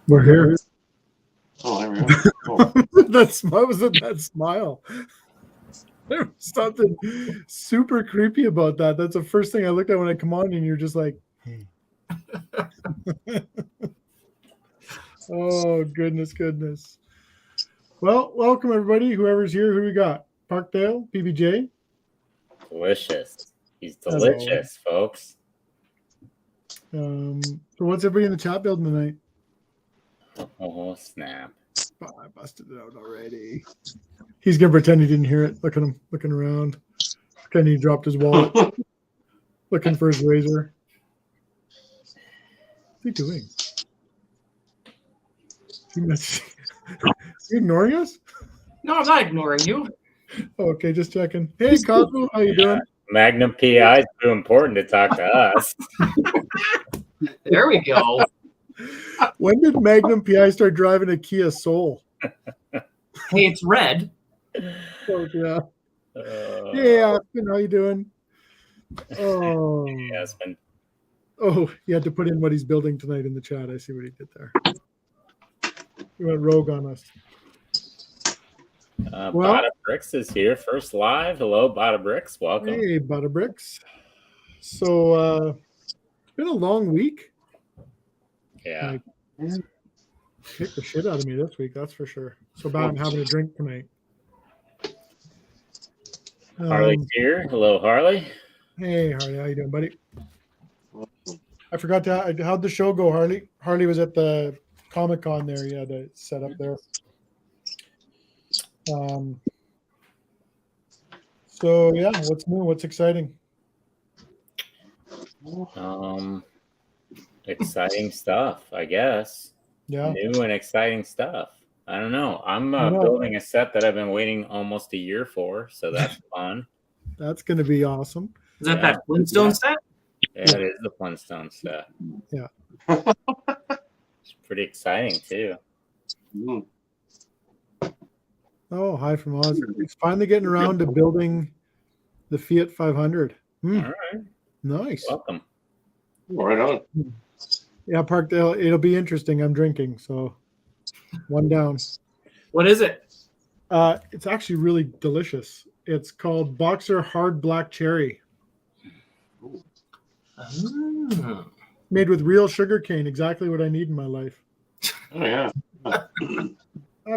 We're here. Oh, there we go. Oh. What was it? That smile. There was something super creepy about that. That's the first thing I looked at when I come on, and you're just like, hey. Oh, goodness. Well, welcome everybody. Whoever's here, who we got? Parkdale, PBJ. Delicious. He's Hello. delicious, folks. So what's everybody in the chat building tonight? Oh, snap. Oh, I busted it out already. He's gonna pretend he didn't hear it. Look at him looking around. Pretend he dropped his wallet. Looking for his razor. What's he doing? Is he ignoring us? No, I'm not ignoring you. Okay, just checking. Hey, Cosmo, how you doing? Magnum PI is too important to talk to us. There we go. When did Magnum PI start driving a Kia Soul? Hey, it's red. Oh, yeah. Hey, Aspen, how you doing? Oh, Aspen. Oh, he had to put in what he's building tonight in the chat. I see what he did there. He went rogue on us. Bada Bricks is here. First live. Hello, Bada Bricks. Welcome. Hey, Bada Bricks. So, it's been a long week. Yeah. Kicked the shit out of me this week, that's for sure. So bad I'm having a drink tonight. Harley's here. Hello, Harley. Hey, Harley. How you doing, buddy? I forgot to. How'd the show go, Harley? Harley was at the Comic-Con there. He had to set up there. So yeah, what's new? What's exciting? Exciting stuff, I guess. Yeah. New and exciting stuff. I don't know. I'm building a set that I've been waiting almost a year for, so that's fun. That's going to be awesome. Is that Flintstone set? Yeah, it is the Flintstone set. Yeah. It's pretty exciting, too. Oh, hi from Oz. He's finally getting around to building the Fiat 500. All right. Nice. Welcome. Right on. Yeah, Parkdale, it'll be interesting. I'm drinking, so one down. What is it? It's actually really delicious. It's called Boxer Hard Black Cherry. Oh. Made with real sugar cane, exactly what I need in my life. Oh, yeah. I've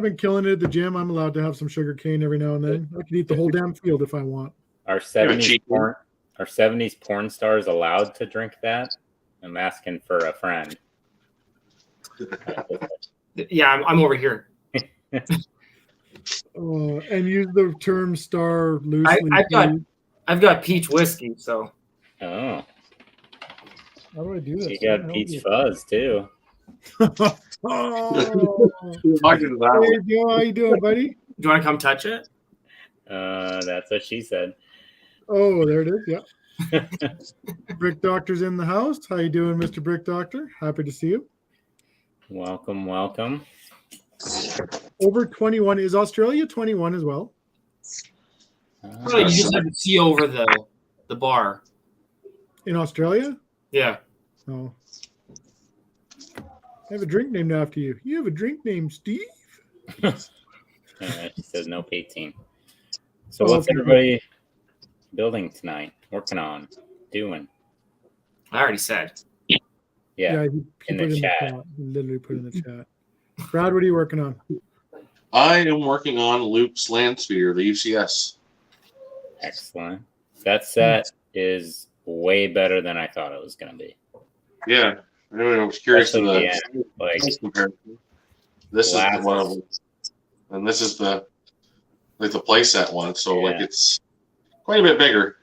been killing it at the gym. I'm allowed to have some sugar cane every now and then. I can eat the whole damn field if I want. Our 70s porn stars allowed to drink that? I'm asking for a friend. Yeah, I'm over here. And use the term star loosely. I've got peach whiskey, so. Oh. How do I do this? You got peach fuzz, too. Oh. Hey, Joe, how you doing, buddy? Do you want to come touch it? That's what she said. Oh, there it is. Yeah. Brick Doctor's in the house. How you doing, Mr. Brick Doctor? Happy to see you. Welcome. Over 21. Is Australia 21 as well? You just have to see over the bar. In Australia? Yeah. Oh. I have a drink named after you. You have a drink named Steve? She says no 18. So what's everybody building tonight? Working on? Doing? I already said. Yeah, he in the chat. He literally put in the chat. Brad, what are you working on? I am working on Luke's Land Speeder, the UCS. Excellent. That set is way better than I thought it was going to be. Yeah. I was curious to the comparison. This is one of them. And this is the playset one, so it's quite a bit bigger.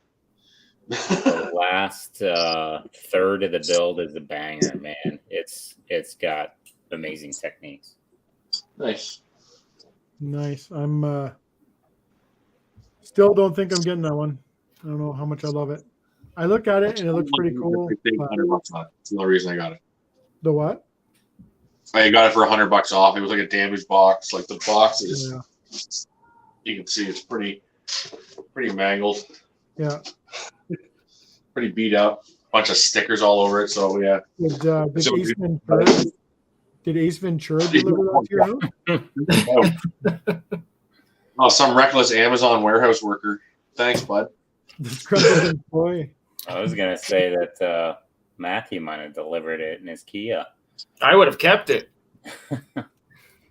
The last third of the build is a banger, man. It's got amazing techniques. Nice. I'm still don't think I'm getting that one. I don't know how much I love it. I look at it and it looks pretty cool. That's the only reason I got it. The what? I got it for $100 off. It was like a damaged box. Like the box is, you can see it's pretty mangled. Yeah. Pretty beat up. Bunch of stickers all over it. So yeah. Did Eastman Did Ace Ventura deliver that to your house? Oh, some reckless Amazon warehouse worker. Thanks, bud. Disgruntled employee. I was gonna say that Mathew might have delivered it in his Kia. I would have kept it.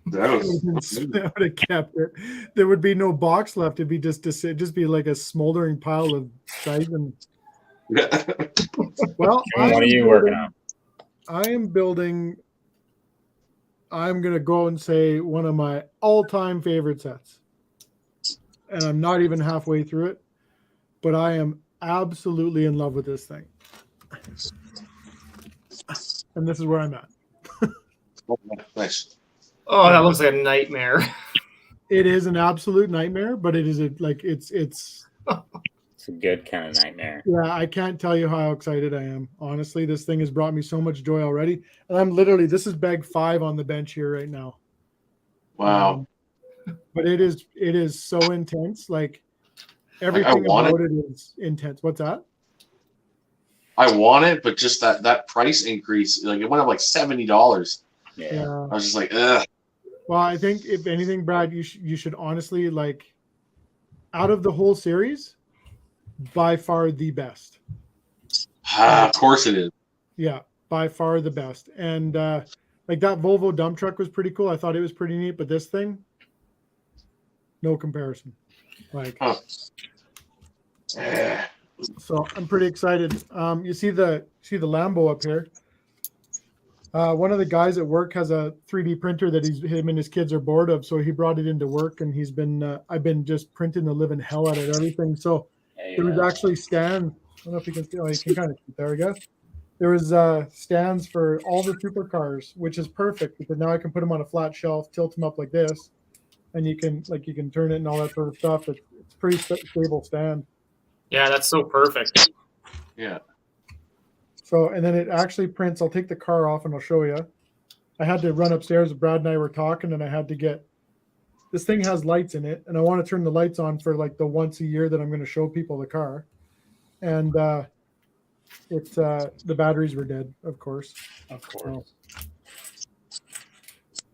That was, I would have kept it. There would be no box left. It'd be just be like a smoldering pile of shite. And well, Jim, what are you working on? I am building. I'm gonna go and say one of my all-time favorite sets, and I'm not even halfway through it, but I am absolutely in love with this thing, and this is where I'm at. nice. Oh, that looks like a nightmare. It is an absolute nightmare, but it is it's It's a good kind of nightmare. yeah, I can't tell you how excited I am. Honestly, this thing has brought me so much joy already. And I'm literally, this is bag 5 on the bench here right now. Wow. But it is so intense. Like everything about it is intense. What's that? I want it, but just that price increase, like it went up like $70. Yeah. I was just like, ugh. Well, I think if anything, Brad, you should honestly, like, out of the whole series, by far the best. Of course it is. Yeah, by far the best. And like that Volvo dump truck was pretty cool. I thought it was pretty neat, but this thing, no comparison. Like, so I'm pretty excited. You see the Lambo up here. One of the guys at work has a 3D printer that him and his kids are bored of, so he brought it into work, and I've been just printing the living hell out of everything. So there was actually stands. I don't know if you can see. Oh, you can kind of see there, I guess. There was stands for all the supercars, which is perfect because now I can put them on a flat shelf, tilt them up like this, and you can turn it and all that sort of stuff. It's pretty stable stand. Yeah, that's so perfect. Yeah. So, and then it actually prints. I'll take the car off and I'll show you. I had to run upstairs. Brad and I were talking, and I had to get this thing has lights in it, and I want to turn the lights on for like the once a year that I'm going to show people the car. And it's the batteries were dead, of course. Of course.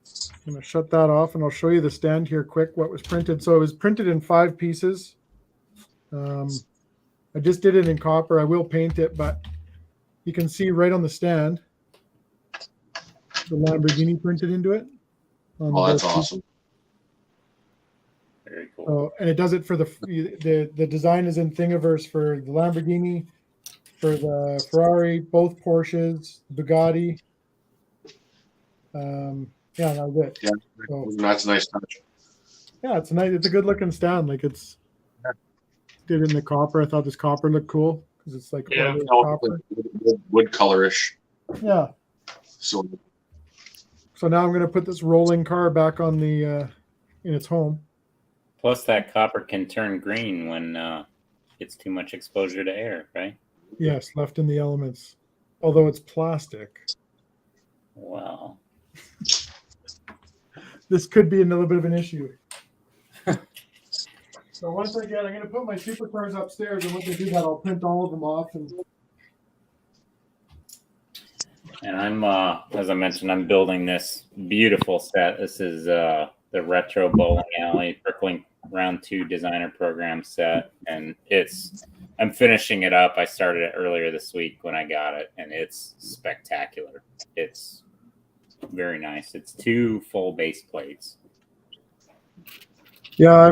So, I'm going to shut that off, and I'll show you the stand here quick. What was printed? So it was printed in 5 pieces. I just did it in copper. I will paint it, but you can see right on the stand the Lamborghini printed into it. Oh, that's awesome. Very cool. So, and it does it for the design is in Thingiverse for the Lamborghini, for the Ferrari, both Porsches, Bugatti. Yeah, that was it. Yeah, so, that's a nice touch. Yeah, it's nice. It's a good looking stand. Like did it in the copper. I thought this copper looked cool because it's like copper. Wood colorish. Yeah. So now I'm gonna put this rolling car back on the in its home. Plus, that copper can turn green when it's too much exposure to air, right? Yes, left in the elements. Although it's plastic. Wow. This could be another bit of an issue. So once I'm going to put my supercars upstairs, and once I do that, I'll print all of them off. And I'm, as I mentioned, I'm building this beautiful set. This is the Retro Bowling Alley Bricklink Round 2 Designer Program set, and I'm finishing it up. I started it earlier this week when I got it, and it's spectacular. It's very nice. It's 2 full base plates. Yeah,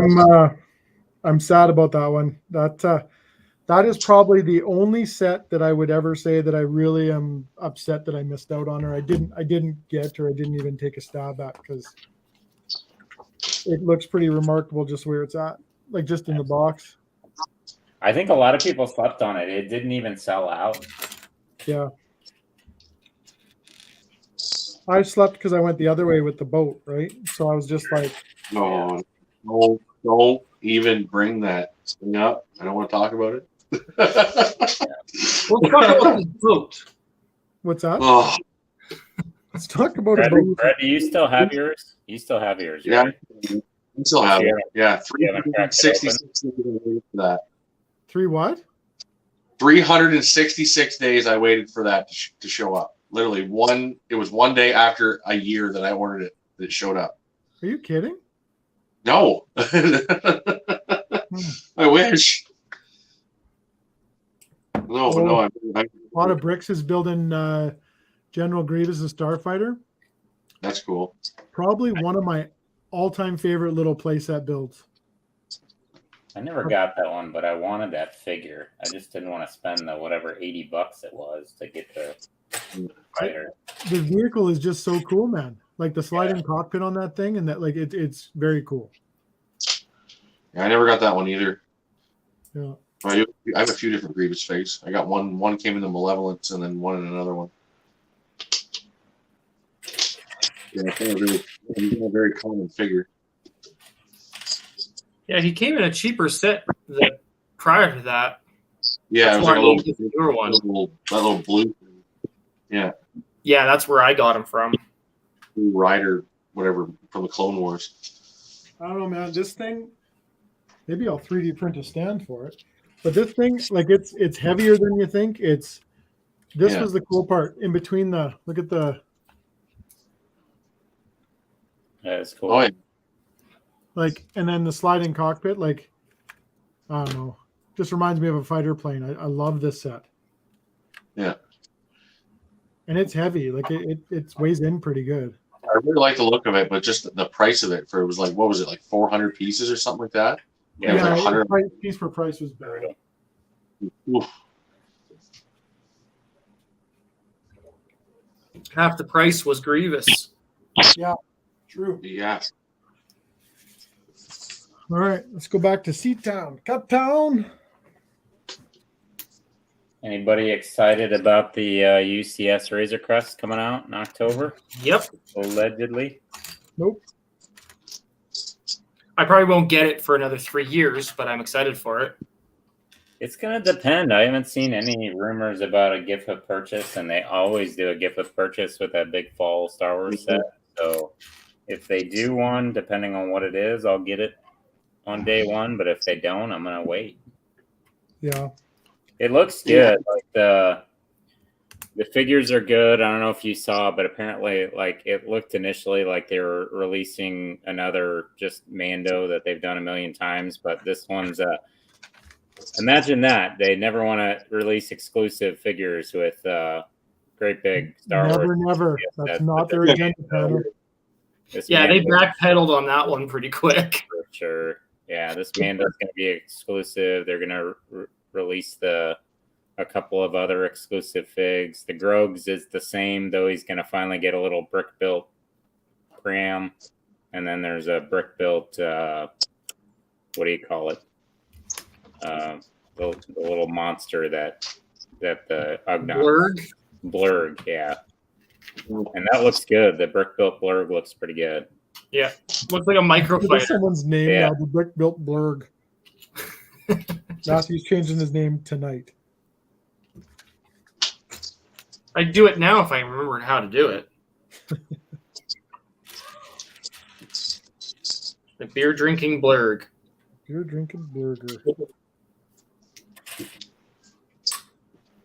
I'm sad about that one. That is probably the only set that I would ever say that I really am upset that I missed out on, or I didn't get, or I didn't even take a stab at, because it looks pretty remarkable just where it's at, like just in the box. I think a lot of people slept on it. It didn't even sell out. Yeah. I slept because I went the other way with the boat, right? So I was just like, no, don't even bring that thing up. I don't want to talk about it. Let's talk about this boat. What's that? Oh, Let's talk about Brad, a boat. Brad, do you still have yours? You still have yours, yeah. right? I still have it. Yeah, You haven't cracked it 366 days I waited for that. 3 what? 366 days I waited for that to show up. Literally it was one day after a year that I ordered it that it showed up. Are you kidding? No. I wish. No, but no. A lot of bricks is building General Grievous' Starfighter. That's cool. Probably one of my all-time favorite little playset builds. I never got that one, but I wanted that figure. I just didn't want to spend the whatever $80 it was to get the fighter. The vehicle is just so cool, man. Like the sliding cockpit on that thing, and that like it's very cool. Yeah, I never got that one either. Yeah. I have a few different Grievous figs. I got one. One came in the Malevolence, and then one in another one. Yeah, it's a very common figure. Yeah, he came in a cheaper set prior to that. Yeah, That's it was why like a I needed the newer one. that little blue. Yeah, Yeah, that's where I got him from. Blue Rider, whatever, from the Clone Wars. I don't know, man. This thing, maybe I'll 3D print a stand for it. But this thing, like it's heavier than you think. This was the cool part. In between look at the. That is cool. Oh, yeah. Like, and then the sliding cockpit, like, I don't know, just reminds me of a fighter plane. I love this set. Yeah. And it's heavy. Like it weighs in pretty good. I really like the look of it, but just the price of it it was like, what was it, like 400 pieces or something like that? Yeah, it was like 100. Piece for price was bad. Oof. Half the price was Grievous. True. Yeah. All right, let's go back to Seatown. Cut Town. Anybody excited about the UCS Razor Crest coming out in October? Yep. Allegedly. Nope. I probably won't get it for another 3 years, but I'm excited for it. It's going to depend. I haven't seen any rumors about a gift of purchase, and they always do a gift of purchase with that big fall Star Wars set. So if they do one, depending on what it is, I'll get it on day one. But if they don't, I'm going to wait. Yeah. It looks good. Like the figures are good. I don't know if you saw, but apparently, like it looked initially like they were releasing another just Mando that they've done a million times. But this one's imagine that they never want to release exclusive figures with great big Star Wars. Never. That's not their agenda, Tanner. Yeah, they backpedaled on that one pretty quick. For sure. Yeah, this Mando's going to be exclusive. They're going to release a couple of other exclusive figs. The Grogs is the same, though he's going to finally get a little brick-built pram. And then there's a brick-built, what do you call it? The little monster that the Ugnaught. Blurg, yeah. And that looks good. The brick-built Blurg looks pretty good. Yeah, looks like a microfighter. That's someone's name Yeah. now, the brick-built Blurg. Matthew's changing his name tonight. I'd do it now if I remembered how to do it. The beer drinking Blurg. You're drinking burger. Am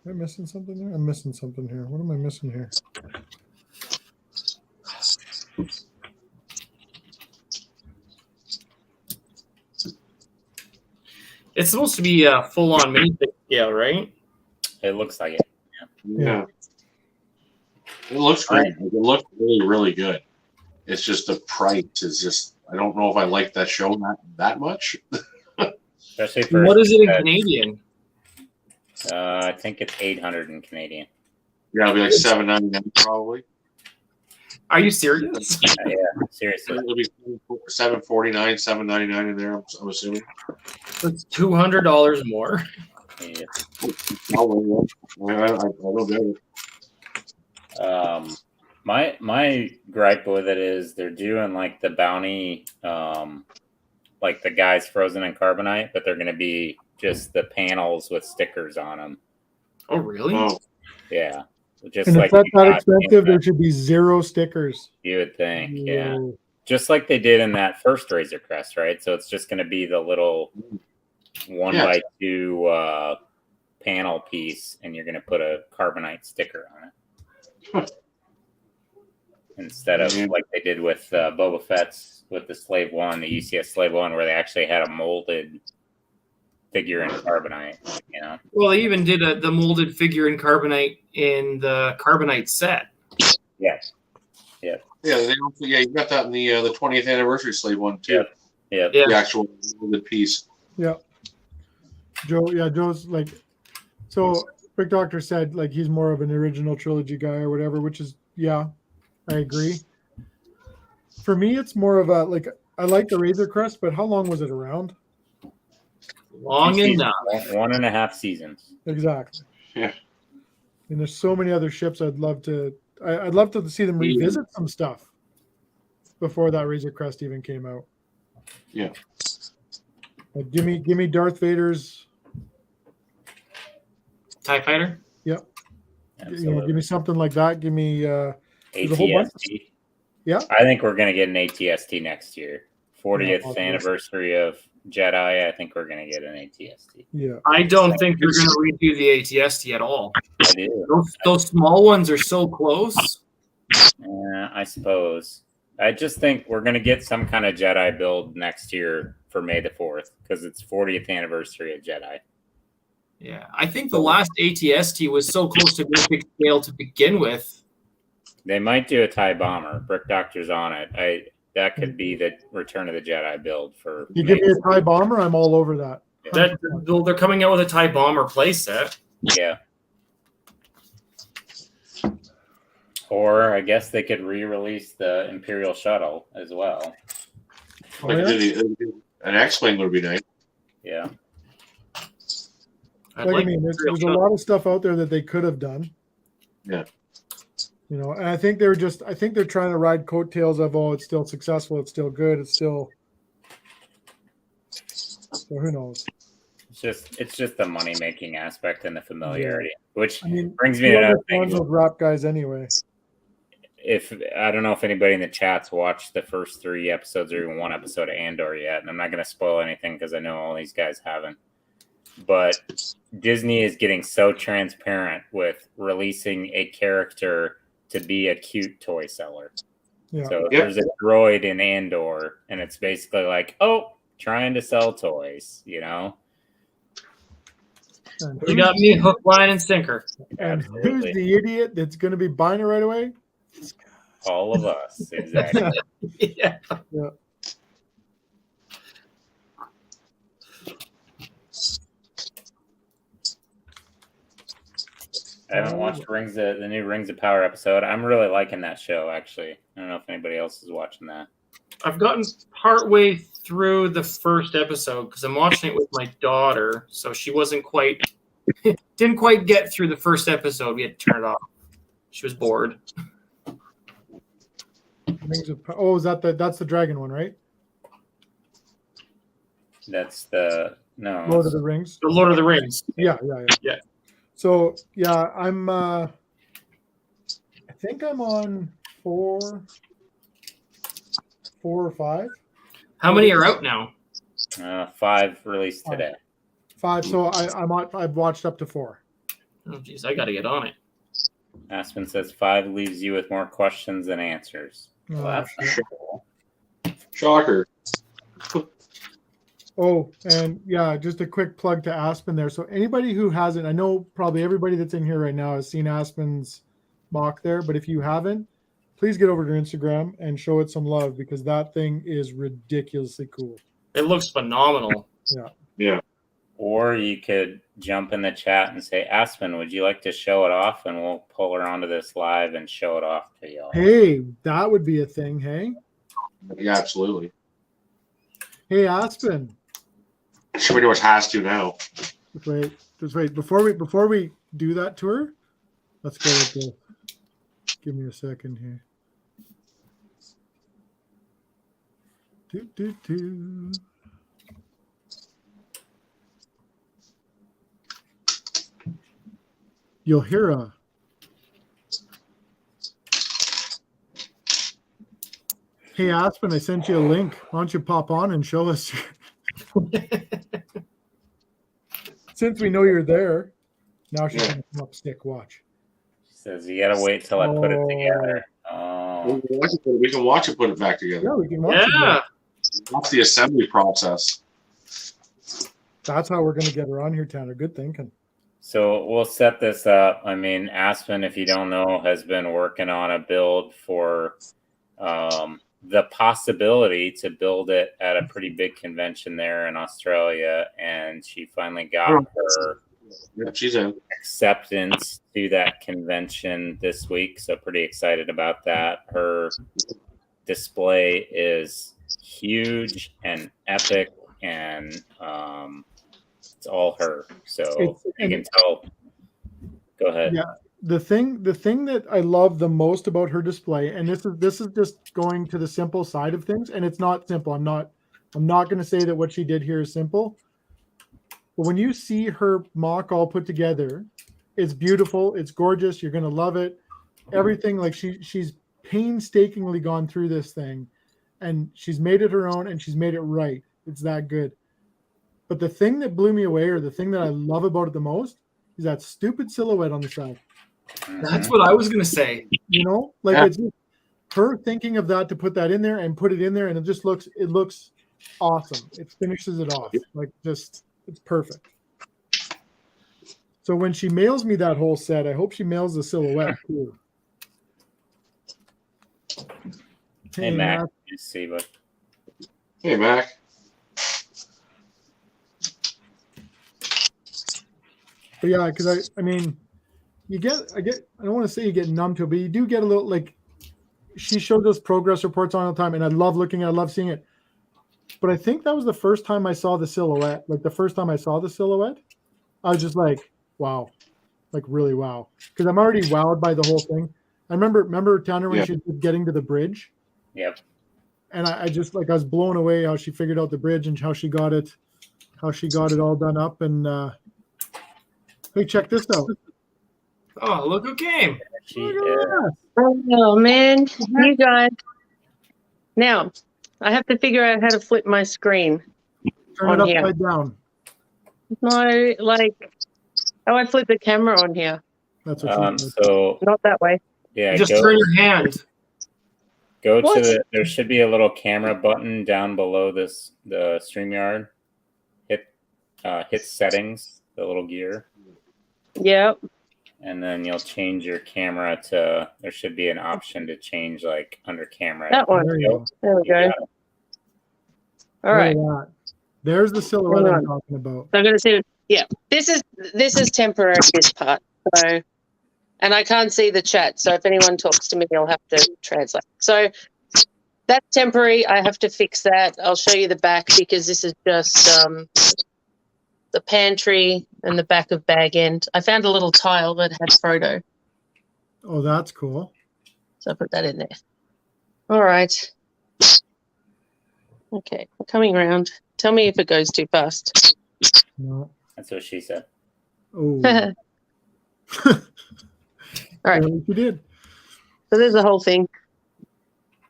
I missing something there? I'm missing something here. What am I missing here? It's supposed to be a full-on minifig scale, right? It looks like it. Yeah. It looks great. It looks really, really good. It's just the price is just, I don't know if I like that show that much. Especially for What is it in Canadian? I think it's 800 in Canadian. Yeah, it'll be like $7.99 probably. Are you serious? Yeah, seriously. It'll be $7.49, $7.99 in there. I'm assuming. It's $200 more. Yeah. I don't get it. My gripe with it is they're doing like the bounty, like the guys frozen in carbonite, but they're going to be just the panels with stickers on them. Oh, really? Oh, Yeah. Just And like if that's you that got expensive, in there should be 0 stickers. you would think, yeah. Whoa. Just like they did in that first Razor Crest, right? So it's just going to be the little 1x2 panel piece, and you're going to put a carbonite sticker on it. Instead of like they did with Boba Fett's with the Slave One, the UCS Slave One, where they actually had a molded figure in carbonite. You know. Well, they even did the molded figure in carbonite in the carbonite set. Yes. Yeah, you got that in the 20th anniversary Slave One too. Yeah. The actual molded piece. Yeah. Joe's like, so Rick Doctor said like he's more of an original trilogy guy or whatever, which is, yeah, I agree. For me, it's more of a, like, I like the Razor Crest, but how long was it around? Long enough. 1.5 seasons. Exactly. Yeah. And there's so many other ships I'd love to see them revisit some stuff before that Razor Crest even came out. Yeah. Like, give me Darth Vader's TIE Fighter? Yep. Absolutely. Give me something like that. Give me there's a whole bunch of- ATST. Yeah. I think we're gonna get an ATST next year. 40th Yeah, anniversary of Jedi. I think we're gonna get an ATST. Yeah. I don't think they're going to redo the ATST at all. I do. Those small ones are so close. I suppose. I just think we're gonna get some kind of Jedi build next year for May the 4th because it's 40th anniversary of Jedi. Yeah, I think the last ATST was so close to being big scale to begin with. They might do a TIE bomber. Brick Doctor's on it. That could be the Return of the Jedi build for. You give me a TIE bomber, I'm all over that. They're coming out with a TIE bomber playset. Yeah. Or I guess they could re-release the Imperial shuttle as well. Oh, yeah? An X-wing would be nice. Yeah. Like, I mean, there's a lot of stuff out there that they could have done. Yeah. You know, and I think they're trying to ride coattails of, oh, it's still successful, it's still good, it's still. So who knows? It's just the money making aspect and the familiarity, which brings me me to another thing. Those rap guys anyway. If I don't know if anybody in the chat's watched the first 3 episodes or even 1 episode of Andor yet, and I'm not going to spoil anything because I know all these guys haven't. But Disney is getting so transparent with releasing a character to be a cute toy seller. Yeah. So there's a droid in Andor, and it's basically like, oh, trying to sell toys, you know? You got me hook, line, and sinker. And who's the idiot that's going to be buying it right away? All of us, exactly. Yeah. I haven't watched the new Rings of Power episode. I'm really liking that show, actually. I don't know if anybody else is watching that. I've gotten partway through the first episode because I'm watching it with my daughter, so she didn't quite get through the first episode. We had to turn it off. She was bored. Is that that's the dragon one, right? That's the Lord of the Rings. The Lord of the Rings. Yeah. So I'm I think I'm on 4 or 5. How many are out now? 5 released today. 5. So I've watched up to 4. Oh geez, I got to get on it. Aspen says 5 leaves you with more questions than answers. Oh, well, that's cool. Shocker. Oh, and yeah, just a quick plug to Aspen there. So anybody who hasn't, I know probably everybody that's in here right now has seen Aspen's mock there, but if you haven't, please get over to Instagram and show it some love because that thing is ridiculously cool. It looks phenomenal. Yeah. Or you could jump in the chat and say, Aspen, would you like to show it off? And we'll pull her onto this live and show it off to y'all. Hey, that would be a thing, hey? Yeah, absolutely. Hey, Aspen. She pretty much has to now. Just wait. Before we do that to her, let's go with this. Give me a second here. You'll hear a hey Aspen, I sent you a link. Why don't you pop on and show us? Since we know you're there, now she's gonna come up stick. Watch. Says you gotta wait till I put it together. Oh, We can watch it put it back together. Yeah, we can watch Yeah. it. Watch the assembly process. That's how we're gonna get her on here, Tanner. Good thinking. so we'll set this up. I mean, Aspen, if you don't know, has been working on a build for the possibility to build it at a pretty big convention there in Australia, and she finally got her Yeah, she's in. acceptance to that convention this week. So pretty excited about that. Her display is huge and epic, and it's all her. So you can tell. Go ahead. Yeah. The thing that I love the most about her display, and this is just going to the simple side of things, and it's not simple. I'm not going to say that what she did here is simple. But when you see her mock all put together, it's beautiful. It's gorgeous. You're going to love it. Everything, like she's painstakingly gone through this thing, and she's made it her own, and she's made it right. It's that good. But the thing that blew me away, or the thing that I love about it the most, is that stupid silhouette on the side. That's what I was gonna say. You know, like Yeah. it's her thinking of that to put that in there and put it in there, and it just looks awesome. It finishes it off like just it's perfect. So when she mails me that whole set, I hope she mails the silhouette too. Hey, Mac. You see what? Hey, Mac. But yeah, because I mean, I don't want to say you get numb to it, but you do get a little, like, she showed us progress reports on all the time, and I love looking at it, I love seeing it. But I think that was the first time I saw the silhouette. Like the first time I saw the silhouette, I was just like, wow, like really wow. Because I'm already wowed by the whole thing. I remember Tanner when she was getting to the bridge. Yep. And I just like I was blown away how she figured out the bridge and how she got it all done up. And hey, check this out. Oh, look who came. She Look is. at that. Oh man, you guys. Now, I have to figure out how to flip my screen. Turn it On here. upside down. No, like how I flip the camera on here. That's what she did. So Not that way. yeah, Just go turn your hand. to What? there should be a little camera button down below the StreamYard. Hit settings, the little gear, Yep. and then you'll change your camera to. There should be an option to change like under camera. That one. There you go. There we You go. got it. All right. Look at that. There's the silhouette Hang I'm on. talking about. So I'm gonna see. Yeah. This is temporary, this part. So and I can't see the chat. So if anyone talks to me, I'll have to translate. So that's temporary. I have to fix that. I'll show you the back because this is just the pantry and the back of bag end. I found a little tile that had Frodo. Oh, that's cool. So I put that in there. All right. Okay, I'm coming around. Tell me if it goes too fast. No. That's what she said. Oh. All right. Yeah, you did. So there's the whole thing.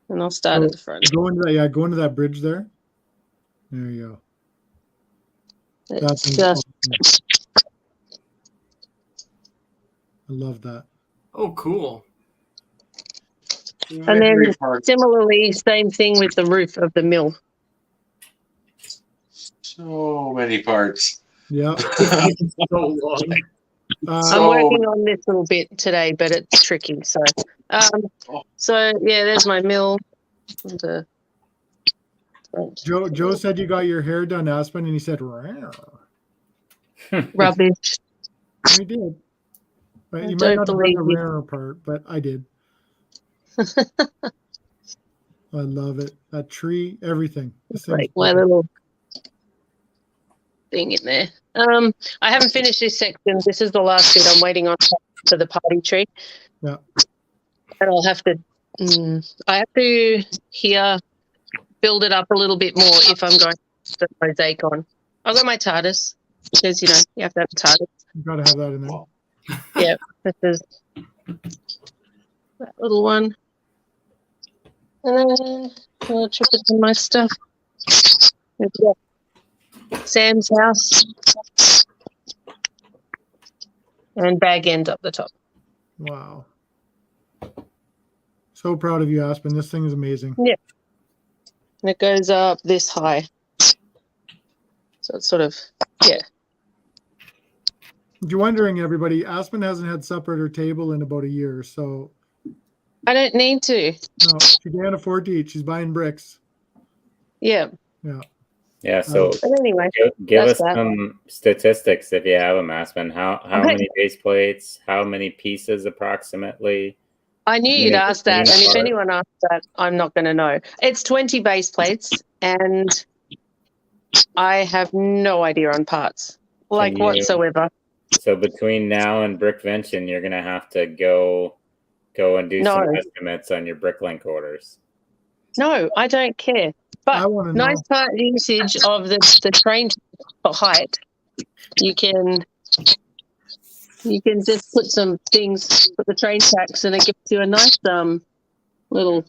And I'll start at the front. Go into that bridge there. There you go. That's It's just, awesome. I love that. Oh, cool. and then similarly, same thing with the roof of the mill. So many parts. Yeah. So long. I'm working on this little bit today, but it's tricky. So, yeah, there's my mill. And, Joe said you got your hair done, Aspen, and he said, "Rawr." rubbish. I did. But I you might don't not have done believe the you. rarer part, but I did. I love it. That tree, everything. This thing's Like my little thing in there. I haven't finished this section. This is the last bit. I'm waiting on for the party tree. Yeah. And I'll have to. I have to here build it up a little bit more if I'm going to put mosaic on. I've got my TARDIS because you have to have a TARDIS. You gotta have that in there. Yeah, this is that little one. And then I'll chip it in my stuff. We've got Sam's house and bag end up the top. Wow. So proud of you, Aspen. This thing is amazing. And it goes up this high. So it's sort of, yeah. If you're wondering, everybody, Aspen hasn't had supper at her table in about a year. So, I don't need to. no, she can't afford to eat. She's buying bricks. Yeah. Yeah. Yeah. So But anyway, give that's us that. some statistics if you have them, Aspen. How Okay. many base plates? How many pieces approximately? I knew you'd Yeah, ask that. And if part. anyone asks that, I'm not going to know. It's 20 base plates, and I have no idea on parts, like you- whatsoever. So between now and Brickvention, you're gonna have to go and do some No. estimates on your Bricklink orders. No, I don't care. I But want to know. nice part usage of the train for height. You can just put some things, put the train tracks, and it gives you a nice little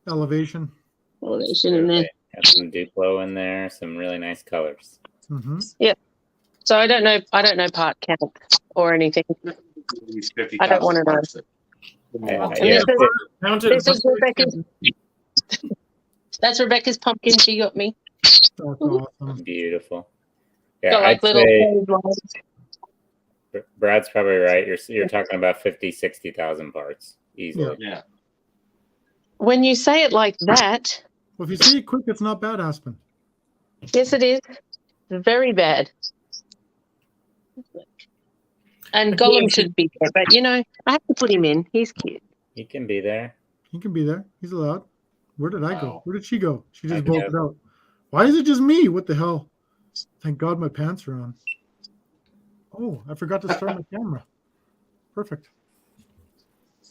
Elevation. elevation in there. Got some Duplo in there, some really nice colors. Mm-hmm. So I don't know part count or anything. These 50,000 I don't wanna know. parts that- Yeah. Count it. This is Rebecca's. That's Rebecca's pumpkin she got me. That's awesome. Beautiful. Yeah, Got I'd like little say gold lines. Brad's probably right. You're talking about 50,000-60,000 parts easily. Yeah. When you say it like that, Well, if you see it quick, it's not bad, Aspen. yes, it is very bad. And Gollum should be there, but I have to put him in. He's cute. He can be there. He can be there. He's allowed. Where did I go? Wow. Where did she go? She just I bolted out. Why is it just me? What the hell? Thank God my pants are on. Oh, I forgot to start my camera. Perfect.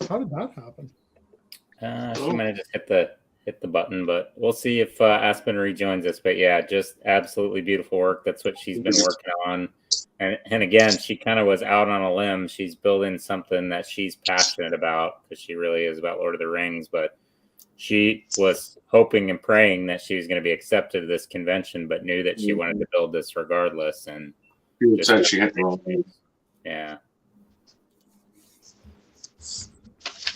How did that happen? She might have just hit the button, but we'll see if Aspen rejoins us. But yeah, just absolutely beautiful work. That's what she's been working on. And again, she kind of was out on a limb. She's building something that she's passionate about because she really is about Lord of the Rings. But she was hoping and praying that she was going to be accepted to this convention, but knew that she wanted to build this regardless. And People said she hit the wrong thing. yeah.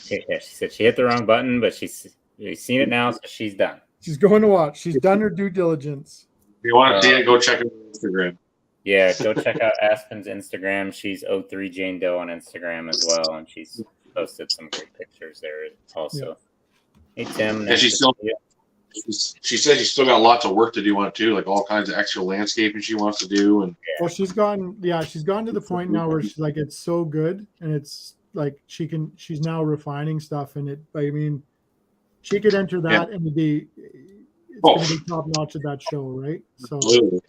Yeah, she said she hit the wrong button, but she's seen it now, so she's done. She's going to watch. She's done her due diligence. If you want to see it, go check it on Instagram. Yeah, go check out Aspen's Instagram. She's 03 Jane Doe on Instagram as well, and she's posted some great pictures there also. Hey Tim, And nice she to still, see you. she said she's still got lots of work to do on it too, like all kinds of extra landscaping she wants to do. And Well, she's gotten to the point now where she's like, it's so good, and it's like she's now refining stuff, and I mean, she could enter that and it's gonna be top notch at that show, right? So absolutely.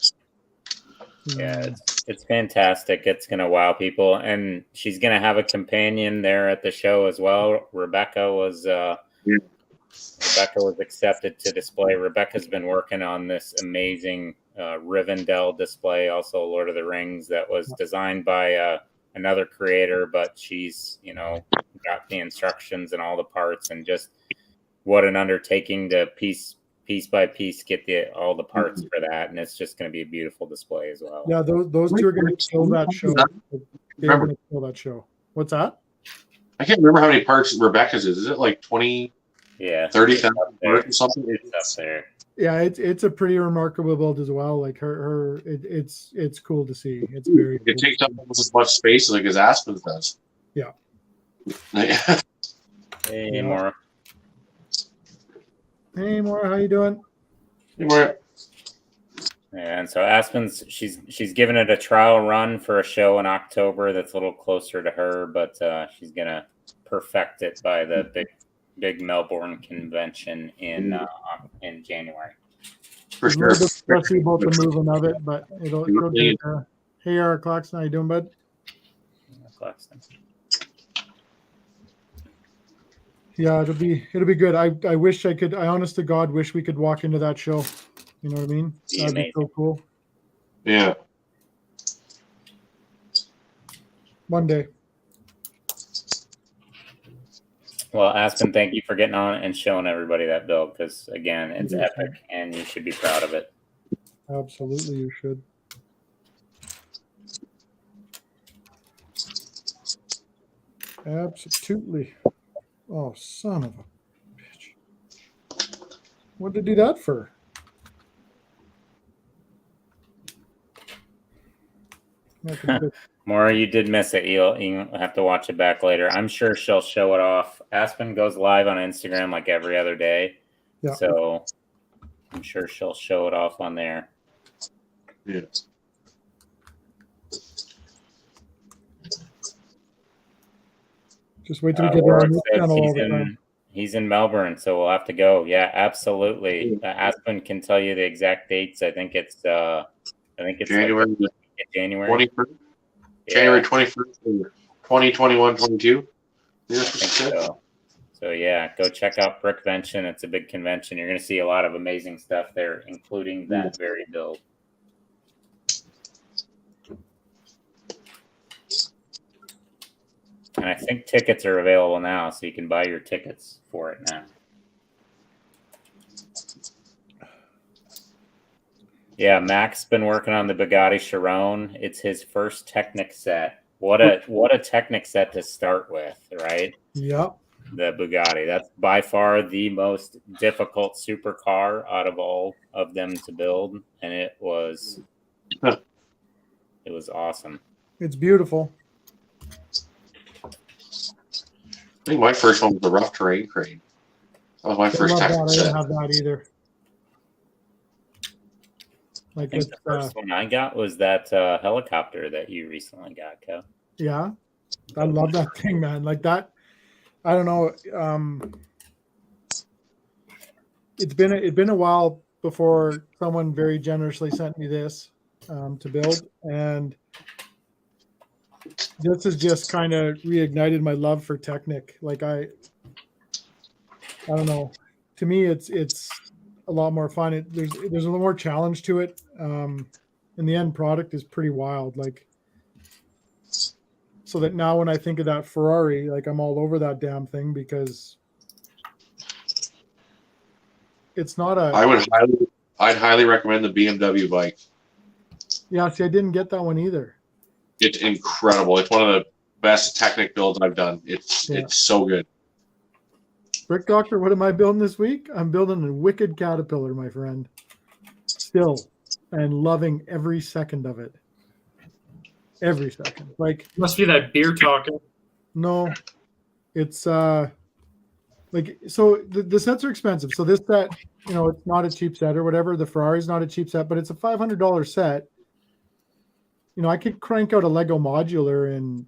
Yeah, it's fantastic. It's gonna wow people, and she's gonna have a companion there at the show as well. Rebecca was accepted to display. Rebecca's been working on this amazing Rivendell display, also Lord of the Rings, that was designed by another creator, but she's got the instructions and all the parts, and just what an undertaking to piece by piece get all the parts for that, and it's just going to be a beautiful display as well. yeah, those two are going to kill that show. They're going to kill that show. What's that? I can't remember how many parts Rebecca's is. Is it like 20, Yeah, 30,000 parts or something? It's up there. Yeah, it's a pretty remarkable build as well. Like it's cool to see. It's very. It takes up almost as much space like as Aspen's does. Yeah. Hey, Maura. Hey, Maura, how you doing? And so Aspen's she's given it a trial run for a show in October that's a little closer to her, but she's gonna perfect it by the big Melbourne convention in January. For sure. Especially about the moving of it, but it'll get there. Hey, Eric Clarkson, how you doing, bud? Yeah, it'll be good. I wish I could. I honest to God wish we could walk into that show. You know what I mean? That'd be so cool. Yeah. One day. Well, Aspen, thank you for getting on and showing everybody that build, because again, it's epic and you should be proud of it. Absolutely, you should. Absolutely. Oh, son of a bitch. What did they do that for? Maura, you did miss it. You'll have to watch it back later. I'm sure she'll show it off. Aspen goes live on Instagram like every other day. Yeah. So I'm sure she'll show it off on there. Yeah. Just wait till we get Warwick on this says channel all the time. he's in Melbourne, so we'll have to go. Yeah, absolutely. Aspen can tell you the exact dates. I think it's January January 21st. January 21st, 2021, 22. I think so. So yeah, go check out Brickvention. It's a big convention. You're going to see a lot of amazing stuff there, including that very build. And I think tickets are available now, so you can buy your tickets for it now. Yeah, Mac's been working on the Bugatti Chiron. It's his first Technic set. What a Technic set to start with, right? Yep. The Bugatti. That's by far the most difficult supercar out of all of them to build, and it was awesome. It's beautiful. I think my first one was the rough terrain crane. That was my first I Technic didn't set. have that either. Like I think the first one I got was that helicopter that you recently got, Kev. Yeah, I love that thing, man. Like that. I don't know. It's been a while before someone very generously sent me this to build, and this has just kind of reignited my love for Technic. Like I don't know. To me, it's a lot more fun. There's a little more challenge to it. And the end product is pretty wild. Like, so that now when I think of that Ferrari, like I'm all over that damn thing because it's not a. I'd highly recommend the BMW bike. Yeah, see, I didn't get that one either. It's incredible. It's one of the best Technic builds I've done. It's so good. Brick Doctor, what am I building this week? I'm building a wicked Caterpillar, my friend. Still, and loving every second of it. Every second. Like Must be that beer talking. no, it's like so the sets are expensive. So this set, it's not a cheap set or whatever. The Ferrari's not a cheap set, but it's a $500 set. I could crank out a Lego modular in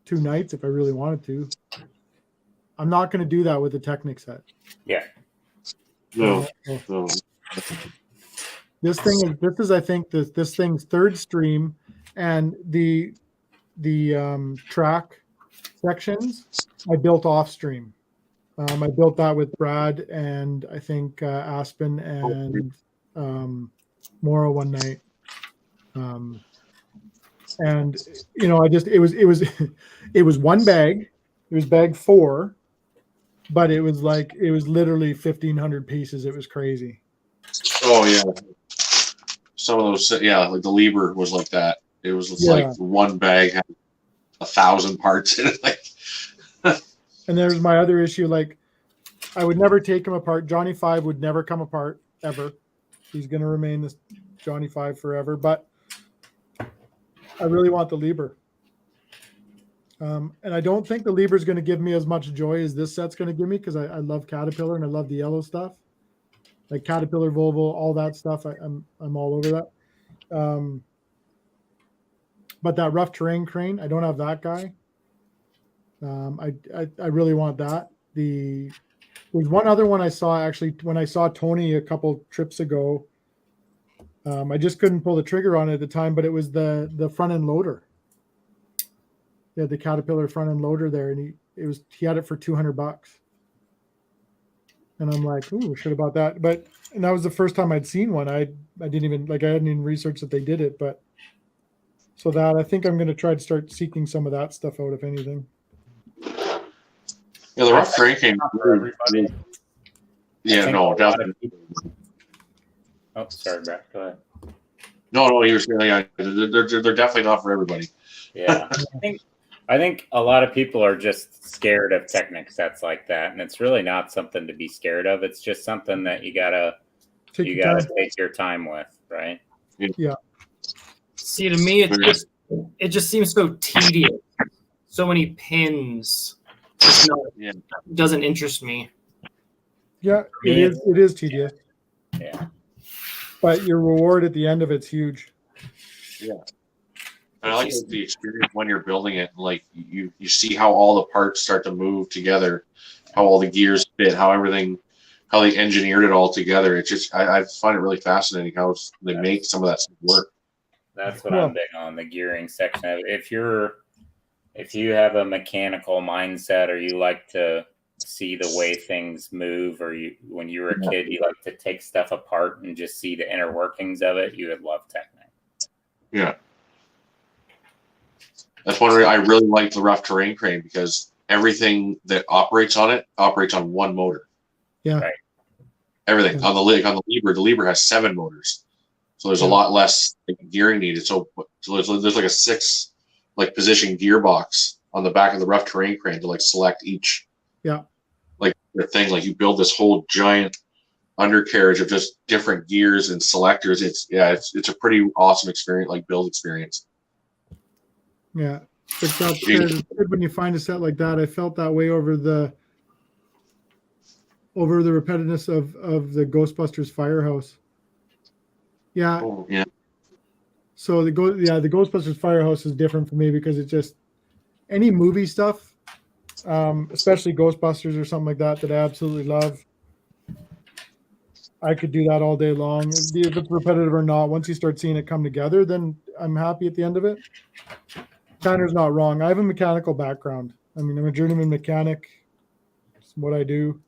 2 nights if I really wanted to. I'm not going to do that with a Technic set. Yeah. No. This is I think this thing's third stream, and the track sections I built off stream. I built that with Brad and I think Aspen and Maura one night. And it was one bag. It was bag 4, but it was literally 1,500 pieces. It was crazy. Oh yeah. Some of those, like the Lieber was like that. It was like one bag had 1,000 parts in it. And there's my other issue. Like, I would never take him apart. Johnny 5 would never come apart ever. He's going to remain this Johnny 5 forever. But I really want the Lieber. And I don't think the Lieber is going to give me as much joy as this set's going to give me because I love Caterpillar and I love the yellow stuff. Like Caterpillar, Volvo, all that stuff. I'm all over that. But that rough terrain crane, I don't have that guy. I really want that. There's one other one I saw actually when I saw Tony a couple trips ago. I just couldn't pull the trigger on it at the time, but it was the front end loader. He had the Caterpillar front end loader there, and he had it for $200. And I'm like, ooh, should have bought that. And that was the first time I'd seen one. I hadn't even researched that they did it, but so that I think I'm going to try to start seeking some of that stuff out, if anything. Yeah, the rough terrain came for everybody. Yeah, no, definitely. Oh, sorry, Brad. Go ahead. No, you were saying they're definitely not for everybody. Yeah, I think a lot of people are just scared of Technic sets like that, and it's really not something to be scared of. It's just something that you gotta take your time with, right? Yeah. See, to me, it just seems so tedious. So many pins. Doesn't interest me. Yeah, it is tedious. Yeah. But your reward at the end of it's huge. Yeah. And I like the experience when you're building it. Like you see how all the parts start to move together, how all the gears fit, how they engineered it all together. It's just I find it really fascinating how they make some of that stuff work. That's what I'm big on, the gearing section of it. If you have a mechanical mindset, or you like to see the way things move, or when you were a kid you like to take stuff apart and just see the inner workings of it, you would love Technic. Yeah. That's one reason I really like the rough terrain crane, because everything that operates on it operates on one motor. Yeah. Right. Everything on the Liebherr has 7 motors, so there's a lot less gearing needed. So there's like a 6 position gearbox on the back of the rough terrain crane to select each. Yeah. The thing, you build this whole giant undercarriage of just different gears and selectors. It's a pretty awesome experience, build experience. Yeah, it's good when you find a set like that. I felt that way over the repetitiveness of the Ghostbusters Firehouse. Yeah. Oh, yeah. So the Ghostbusters Firehouse is different for me because it's just any movie stuff, especially Ghostbusters or something like that I absolutely love. I could do that all day long. If it's repetitive or not, once you start seeing it come together, then I'm happy at the end of it. Tanner's not wrong. I have a mechanical background. I mean, I'm a journeyman mechanic. It's what I do.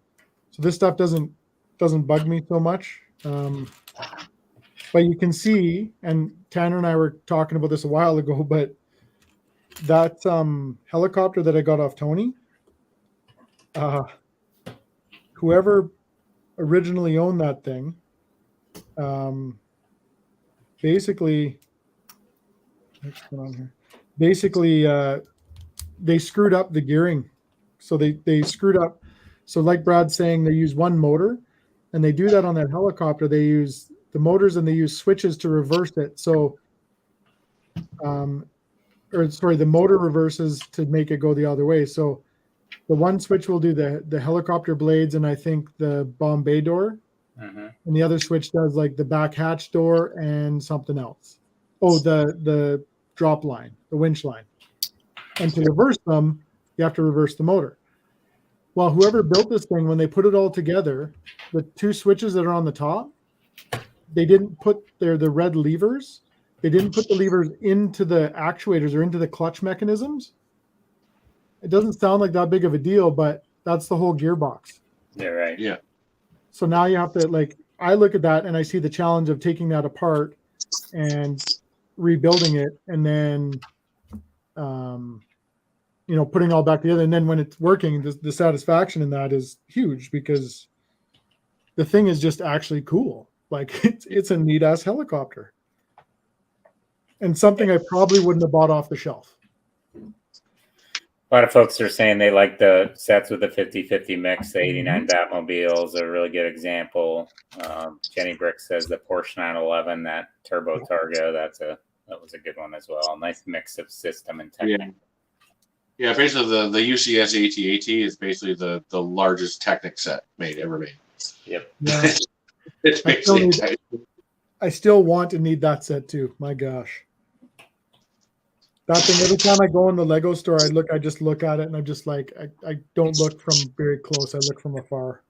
So this stuff doesn't bug me so much. But you can see, and Tanner and I were talking about this a while ago, but that helicopter that I got off Tony, whoever originally owned that thing, basically, what's going on here? Basically, they screwed up the gearing. So they screwed up. So like Brad's saying, they use one motor, and they do that on that helicopter. They use the motors and they use switches to reverse it. So, the motor reverses to make it go the other way. So the one switch will do the helicopter blades and I think the bomb bay door. Mm-hmm. And the other switch does the back hatch door and something else. Oh, the drop line, the winch line. And to reverse them, you have to reverse the motor. Well, whoever built this thing, when they put it all together, the 2 switches that are on the top, they didn't put the red levers. They didn't put the levers into the actuators or into the clutch mechanisms. It doesn't sound like that big of a deal, but that's the whole gearbox. Yeah, right. Yeah. So now you have to I look at that and I see the challenge of taking that apart and rebuilding it, and then putting it all back together. And then when it's working, the satisfaction in that is huge because the thing is just actually cool. It's a neat ass helicopter and something I probably wouldn't have bought off the shelf. A lot of folks are saying they like the sets with the 50-50 mix. The 89 Batmobiles are a really good example. Jenny Brick says the Porsche 911, that Turbo Targa, that was a good one as well. Nice mix of system and technique. Yeah, basically the UCS AT-AT is basically the largest Technic set ever made. Yep. Yeah. It's basically. I still want and need that set too. My gosh. That thing, every time I go in the Lego store, I just look at it and I'm just I don't look from very close. I look from afar.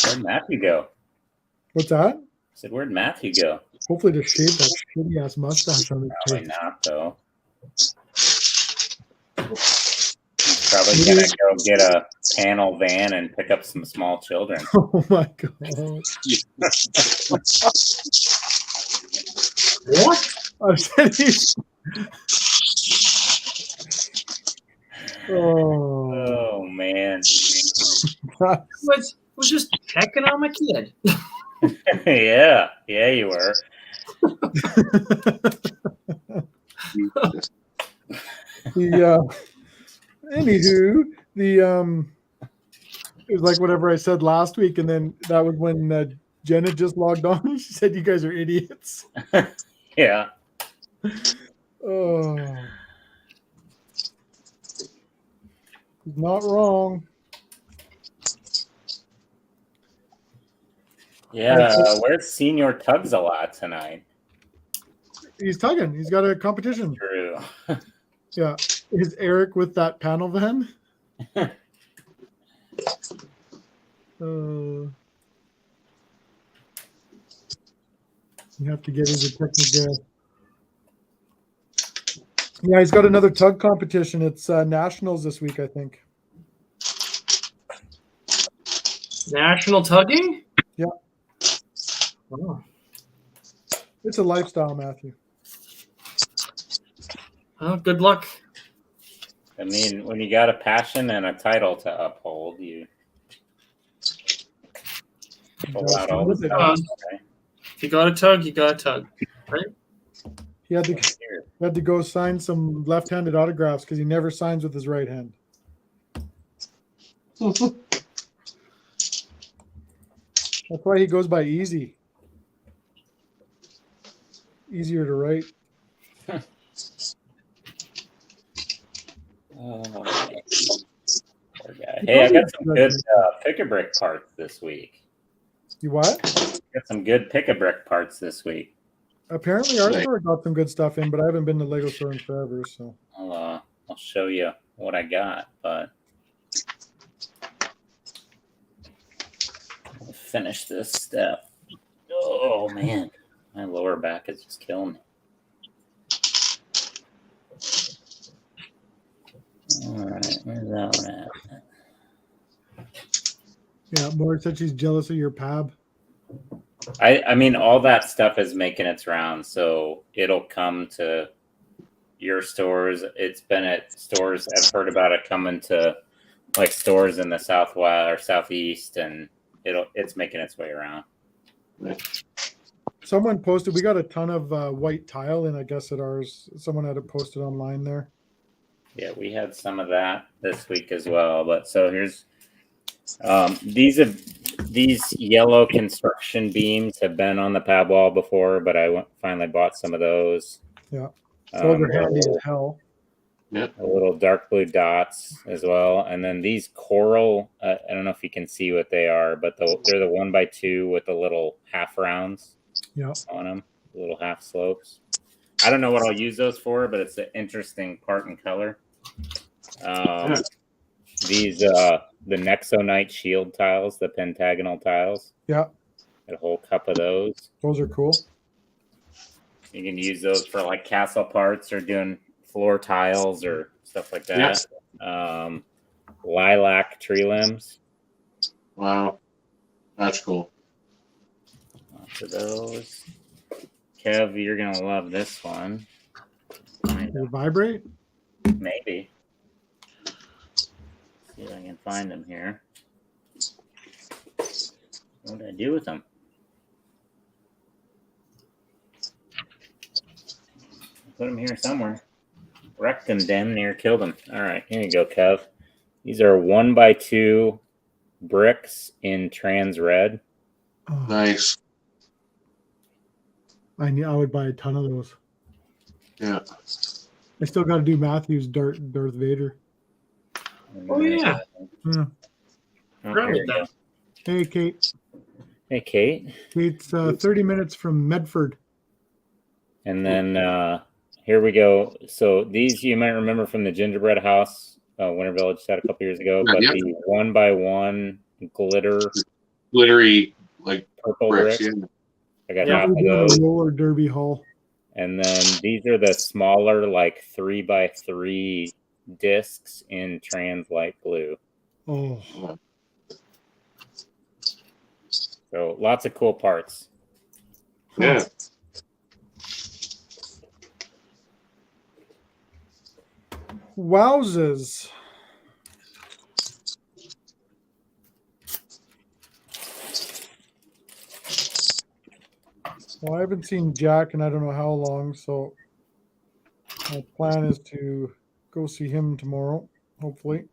Where'd Matthew go? What's that? I said, where'd Matthew go? Hopefully to shave that shitty ass mustache on his Probably face. not, though. He's probably going to go get a panel van and pick up some small children. Oh my god. What? I said he's... Oh, man. was just checking on my kid. Yeah, you were. Anywho, it was like whatever I said last week, and then that was when Jenna just logged on. She said, "You guys are idiots." Yeah. Oh, he's not wrong. Yeah, where's Senior Tugs a lot tonight? He's tugging. He's got a competition. True. Yeah, is Eric with that panel van? You have to get his technique. Yeah, he's got another tug competition. It's nationals this week, I think. National tugging? Yeah. Oh. It's a lifestyle, Matthew. Well, good luck. I mean, when you got a passion and a title to uphold, you pull out all the stuff. Okay? If you got a tug, you got a tug. He had to go sign some left-handed autographs because he never signs with his right hand. That's why he goes by Easy. Easier to write. Oh, poor guy. Hey, I got some good pick-a-brick parts this week. You what? Got some good pick-a-brick parts this week. Apparently, our store got some good stuff in, but I haven't been to Lego store in forever. So I'll show you what I got, but I'll finish this step. Oh man, my lower back is just killing me. All right, where's that one at? yeah, Maura said she's jealous of your pab. I mean, all that stuff is making its rounds, so it'll come to your stores. It's been at stores. I've heard about it coming to like stores in the Southwest or Southeast, and it's making its way around. Someone posted. We got a ton of white tile, and I guess at ours, someone had it posted online there. Yeah, we had some of that this week as well. But so here's these yellow construction beams have been on the pad wall before, but I finally bought some of those. Yeah, those are handy as hell. A little dark blue dots as well, and then these coral. I don't know if you can see what they are, but they're the 1x2 with the little half rounds. Yeah, on them, little half slopes. I don't know what I'll use those for, but it's an interesting part and color. These the Nexonite shield tiles, the pentagonal tiles. Yeah, a whole cup of those. Those are cool. You can use those for like castle parts or doing floor tiles or stuff like that. Yeah. Lilac tree limbs. Wow, that's cool. Lots of those. Kev, you're gonna love this one. Does it vibrate? Maybe. See if I can find them here. What did I do with them? Put them here somewhere. Wrecked them, damn near killed them. All right, here you go, Kev. These are 1x2 bricks in trans red. Oh, Nice. I would buy a ton of those. Yeah. I still got to do Matthew's Darth Vader. Oh yeah. Yeah. Oh, here we go. Hey, Kate. Hey, Kate. Kate's 30 minutes from Medford. And then here we go. So these you might remember from the gingerbread house Winter Village set a couple years ago. But the 1x1 glittery like purple bricks. bricks. Yeah. I got half of A those. roller derby haul. And then these are the smaller, like 3x3 discs in trans light blue. Oh. So lots of cool parts. Yeah. Wowzers. Well, I haven't seen Jack and I don't know how long, so my plan is to go see him tomorrow, hopefully.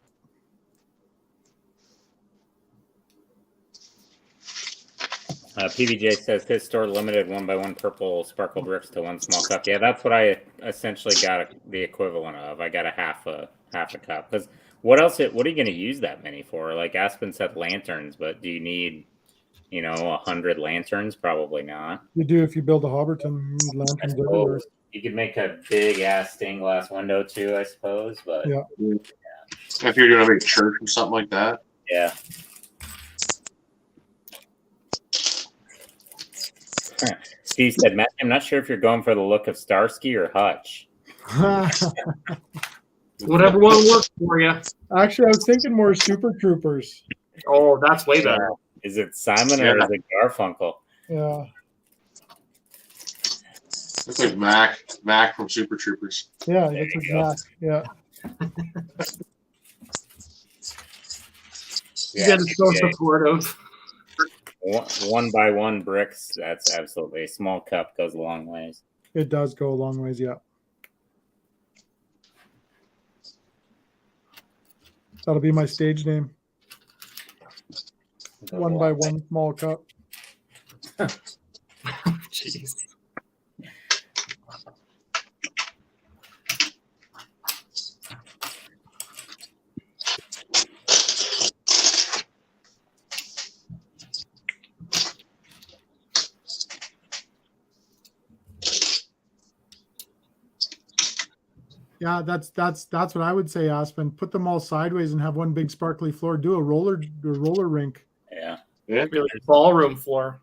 PBJ says his store limited 1x1 purple sparkle bricks to 1 small cup. Yeah, that's what I essentially got the equivalent of. I got a half a cup. Because what else? What are you going to use that many for? Like Aspen said, lanterns, but do you need 100 lanterns? Probably not. You do if you build a Hobbiton, you need lanterns everywhere. You could make a big ass stained glass window too, I suppose. But Yeah. If you're doing a big church or something like that. Yeah. Steve said, Matt, I'm not sure if you're going for the look of Starsky or Hutch. Whatever one works for you. Actually, I was thinking more Super Troopers. Oh, that's way better. Is it Simon or is it Garfunkel? Yeah. Looks like Mac from Super Troopers. Yeah, There that's you his go. Mac. Yeah. You got to show supportive. 1x1 bricks. That's absolutely a small cup goes a long ways. It does go a long ways, yeah. That'll be my stage name. 1x1 small cup. Jeez. Yeah, that's what I would say, Aspen. Put them all sideways and have one big sparkly floor. Do a roller rink. Yeah. Yeah. Really ballroom floor.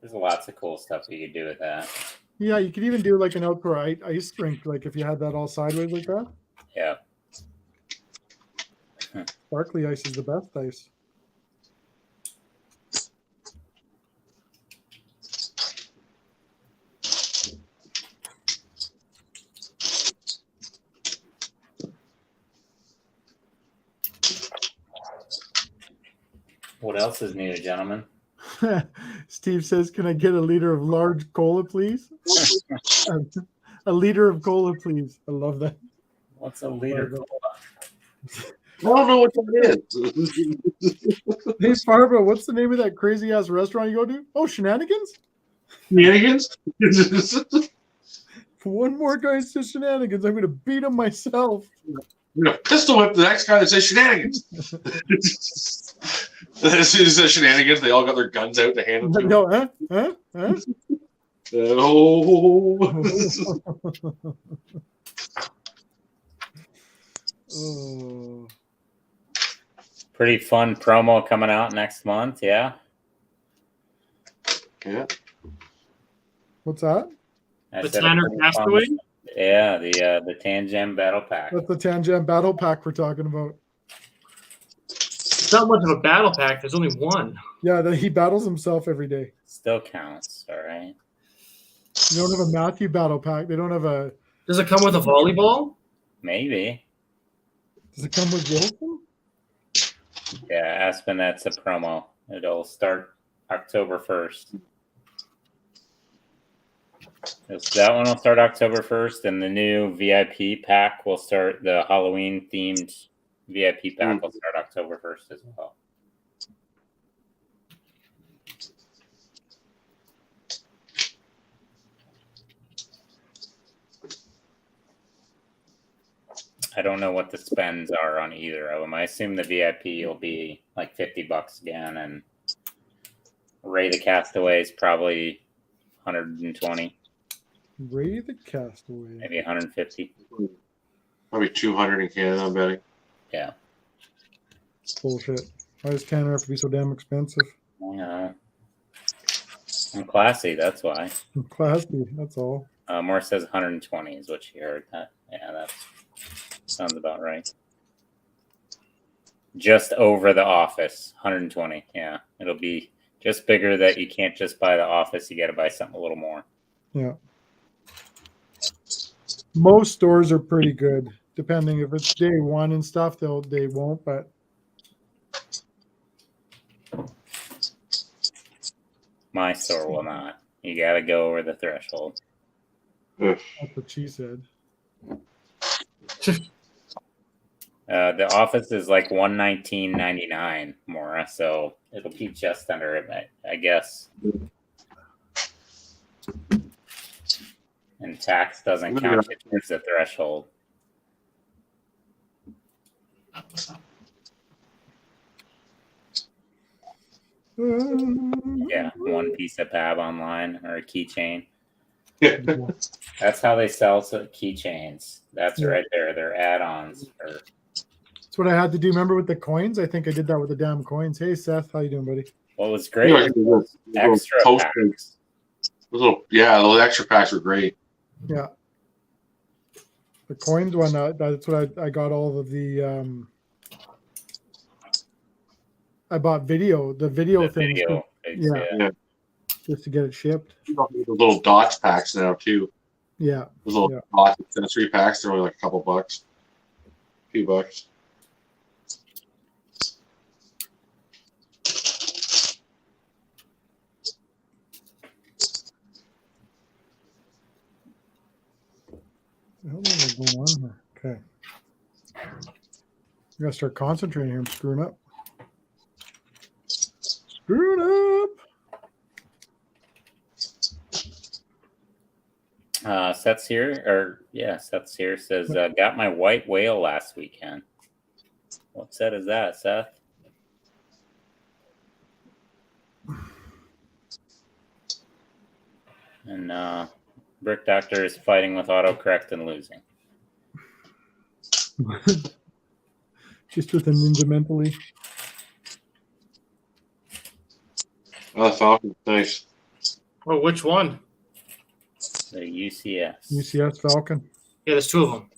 There's lots of cool stuff you could do with that. Yeah, you could even do like an outdoor ice rink, like if you had that all sideways like that. Yeah. Sparkly ice is the best ice. What else is new, gentlemen? Steve says, "Can I get a liter of large cola, please?" A liter of cola, please. I love that. What's a liter? I don't know what that is. Hey, Barbara, what's the name of that crazy ass restaurant you go to? Oh, Shenanigans. Shenanigans? One more guy says Shenanigans, I'm gonna beat him myself. I'm gonna pistol whip the next guy that says shenanigans. As soon as he says shenanigans, they all got their guns out to hand them to him. No, huh? Oh. Oh. Pretty fun promo coming out next month, yeah. Yeah. What's that? I The said a Tanner pretty fun- Castaway? Yeah, the Tangem Battle Pack. That's the Tangent Battle Pack we're talking about. It's not much of a battle pack. There's only one. Yeah, that he battles himself every day. Still counts, all right. You don't have a Mathew Battle Pack. They don't have a. Does it come with a volleyball? Maybe. Does it come with Wilson? Yeah, Aspen, that's a promo. It'll start October 1st. That one will start October 1st, and the new VIP pack will start, the Halloween themed VIP pack will start October 1st as well. I don't know what the spends are on either of them. I assume the VIP will be like $50 again, and Ray the Castaway is probably 120, Ray the Castaway. maybe 150. Probably 200 in Canada, I'm betting. Yeah. Bullshit. Why does Canada have to be so damn expensive? I know. I'm classy, that's why. Classy, that's all. Moore says 120 is what she heard. That sounds about right. Just over the Office, 120. Yeah, it'll be just bigger that you can't just buy the Office. You got to buy something a little more. Yeah. Most stores are pretty good. Depending if it's day one and stuff, they won't. But My store will not. You got to go over the threshold. That's what she said. The office is like $119.99 more, so it'll be just under it, I guess. And tax doesn't count it towards the threshold. Yeah, one piece of PAB online or a keychain. That's how they sell keychains. That's right there. They're add-ons. That's what I had to do. Remember with the coins? I think I did that with the damn coins. Hey, Seth, how you doing, buddy? What was great was extra packs. Those extra packs were great. Yeah. The coins one, that's what I got all of the I bought the video things. Yeah. Just to get it shipped. The little dots packs now too. Yeah. Those little dots accessory packs, they're only like a couple bucks. A few bucks. I don't know what's going on here. Okay. You gotta start concentrating here. I'm screwing up. Seth's here, Seth's here. Says, got my white whale last weekend. What set is that, Seth? And Brick Doctor is fighting with autocorrect and losing. Just with a ninja mentally. Oh, the Falcon's nice. Oh, which one? The UCS. UCS Falcon. Yeah, there's two of them.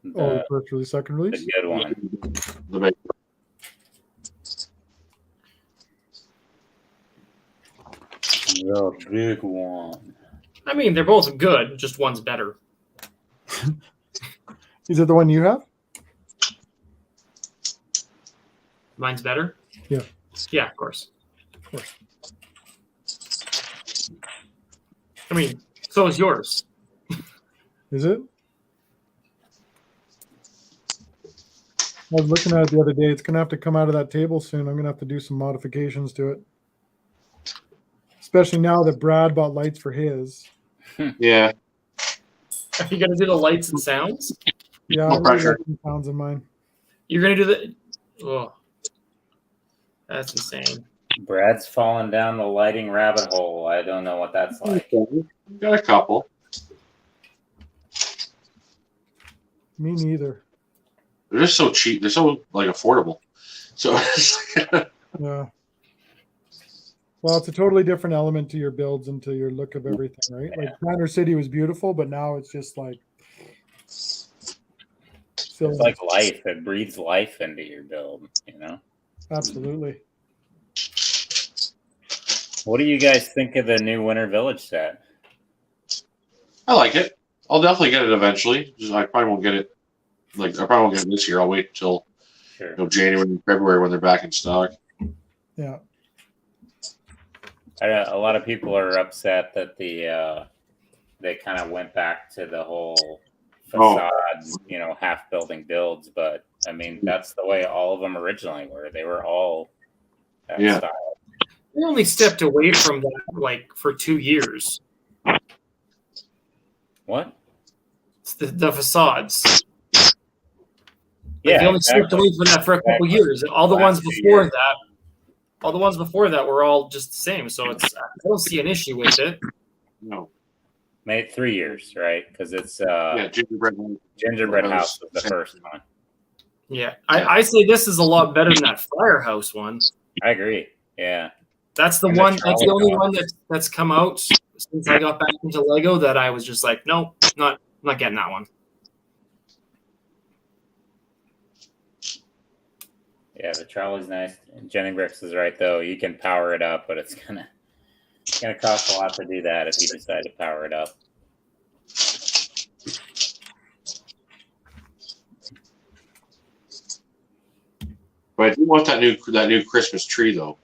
The first release, second release? The good one. The big one. I mean, they're both good, just one's better. Is it the one you have? Mine's better? Yeah. Yeah, of course. Of course. I mean, so is yours. Is it? I was looking at it the other day. It's going to have to come out of that table soon. I'm going to have to do some modifications to it. Especially now that Brad bought lights for his. Yeah. Are you going to do the lights and sounds? Yeah, No pressure. Sounds in mine. You're going to do the... Oh, that's insane. Brad's fallen down the lighting rabbit hole. I don't know what that's like. Got a couple. Me neither. They're just so cheap. They're so affordable. So Yeah. Well, it's a totally different element to your builds and to your look of everything, right? Yeah. Like Banner City was beautiful, but now it's just like It's like life. It breathes life into your build, you know? Absolutely. What do you guys think of the new Winter Village set? I like it. I'll definitely get it eventually. I probably won't get it. I probably won't get it this year. I'll wait until January and February when they're back in stock. Yeah. A lot of people are upset that they kind of went back to the whole facade, half building builds. But I mean, that's the way all of them originally were. They were all that style. We only stepped away from that for 2 years. What? It's the facades. Yeah, they only stepped away from that for a couple years. All the ones before that were all just the same. So I don't see an issue with it. No. Made 3 years, right? Because it's Gingerbread House was the first one. Yeah, I say this is a lot better than that Firehouse one. I agree. Yeah. That's the one. That's the only one that's come out since I got back into Lego that I was just like, nope, not getting that one. Yeah, the trolley's nice. Jenny Bricks is right though. You can power it up, but it's gonna cost a lot to do that if you decide to power it up. But I do want that new Christmas tree though.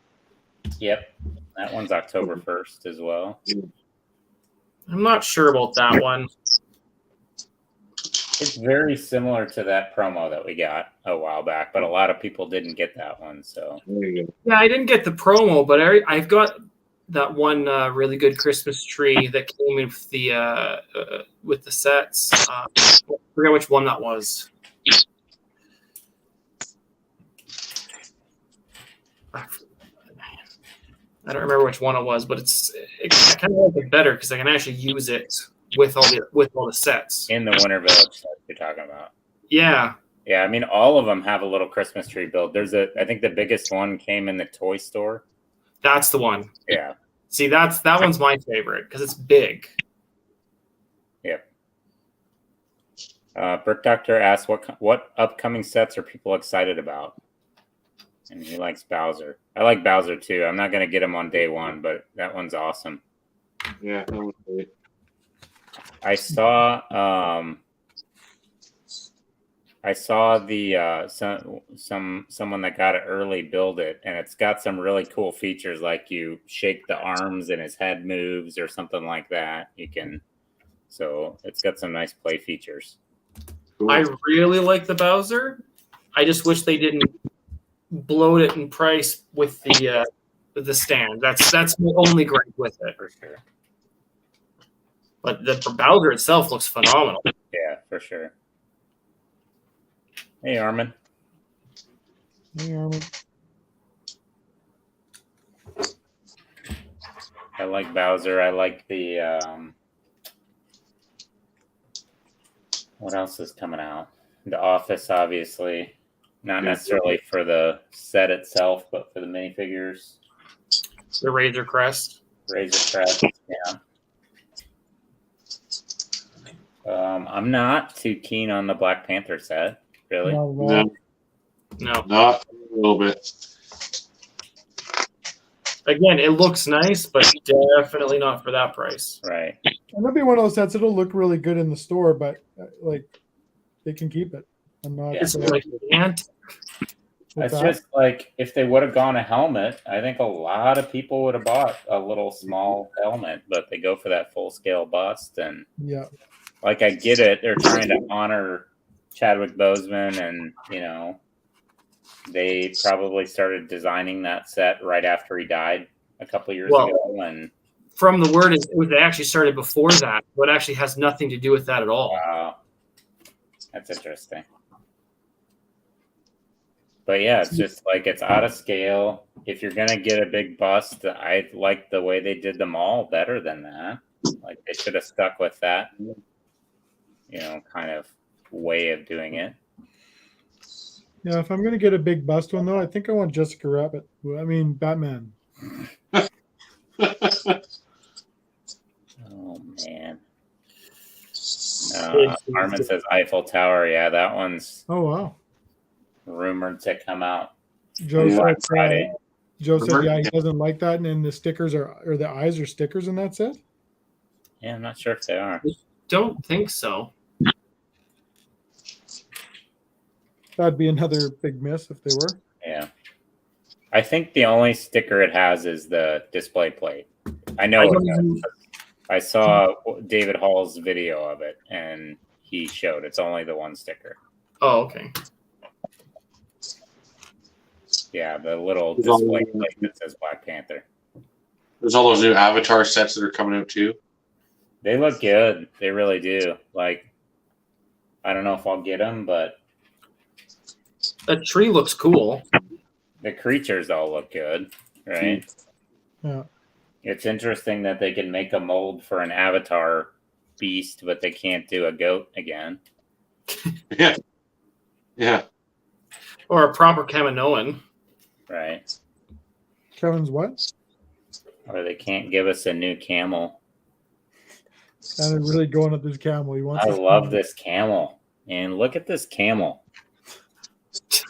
Yep. That one's October 1st as well. I'm not sure about that one. It's very similar to that promo that we got a while back, but a lot of people didn't get that one. So Yeah, I didn't get the promo, but I've got that one really good Christmas tree that came with the sets. I forget which one that was. I don't remember which one it was, but I kind of like it better because I can actually use it with all the sets in the Winter Village that you're talking about. Yeah. Yeah, I mean, all of them have a little Christmas tree built. I think the biggest one came in the toy store. That's the one. Yeah. See, that one's my favorite because it's big. Yep. Brick Doctor asks, what upcoming sets are people excited about? And he likes Bowser. I like Bowser too. I'm not going to get him on day one, but that one's awesome. Yeah, that was great. I saw the someone that got it early build it, and it's got some really cool features like you shake the arms and his head moves or something like that. So it's got some nice play features. Cool. I really like the Bowser. I just wish they didn't bloat it in price with the stand. That's my only gripe with it. For sure. But the Bowser itself looks phenomenal. Yeah, for sure. Hey, Armin. Hey, Armin. I like Bowser. I like the what else is coming out? The Office, obviously. Not necessarily for the set itself, but for the minifigures. The Razor Crest. Razor Crest, yeah. I'm not too keen on the Black Panther set, really. No. Not a little bit. Again, it looks nice, but definitely not for that price. Right. And that'll be one of those sets. It'll look really good in the store, but like they can keep it. I'm not. Yeah. It's like can't. It's just like if they would have gone a helmet, I think a lot of people would have bought a little small helmet, but they go for that full scale bust. And yeah, like I get it, they're trying to honor Chadwick Boseman, and they probably started designing that set right after he died a couple of years ago. And from the word, it actually started before that, but it actually has nothing to do with that at all. Wow, that's interesting. But yeah, it's just like it's out of scale. If you're gonna get a big bust, I like the way they did them all better than that. Like they should have stuck with that, kind of way of doing it. yeah. If I'm gonna get a big bust one though, I think I want Jessica Rabbit. I mean Batman. Oh man. Armin says Eiffel Tower. Yeah, that one's Oh wow. rumored to come out Joe said, Friday. yeah, he doesn't like that, and the stickers or the eyes are stickers in that set. Yeah, I'm not sure if they are. Don't think so. That'd be another big miss if they were. Yeah. I think the only sticker it has is the display plate. I know I saw David Hall's video of it, and he showed it's only the one sticker. Oh, okay. Yeah, the little display plate that says Black Panther. There's all those new Avatar sets that are coming out too. They look good. They really do. Like, I don't know if I'll get them, but that tree looks cool. The creatures all look good, right? Yeah. It's interesting that they can make a mold for an Avatar beast, but they can't do a goat again. Yeah. Yeah. Or a proper Kaminoan. Right. Kevin's what? Or they can't give us a new camel. And they're really going at this camel. He wants. I love this camel. And look at this camel. It's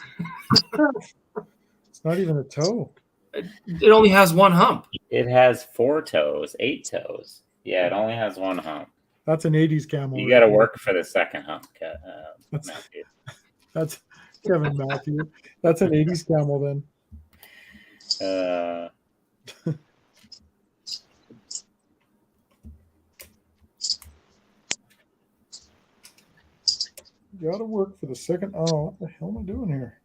not even a toe. It only has one hump. It has 4 toes, 8 toes. Yeah, it only has 1 hump. That's an 80s camel. You got to work for the second hump, Matthew. That's Kevin Mathew. That's an 80s camel then. Gotta work for the second. Oh, what the hell am I doing here?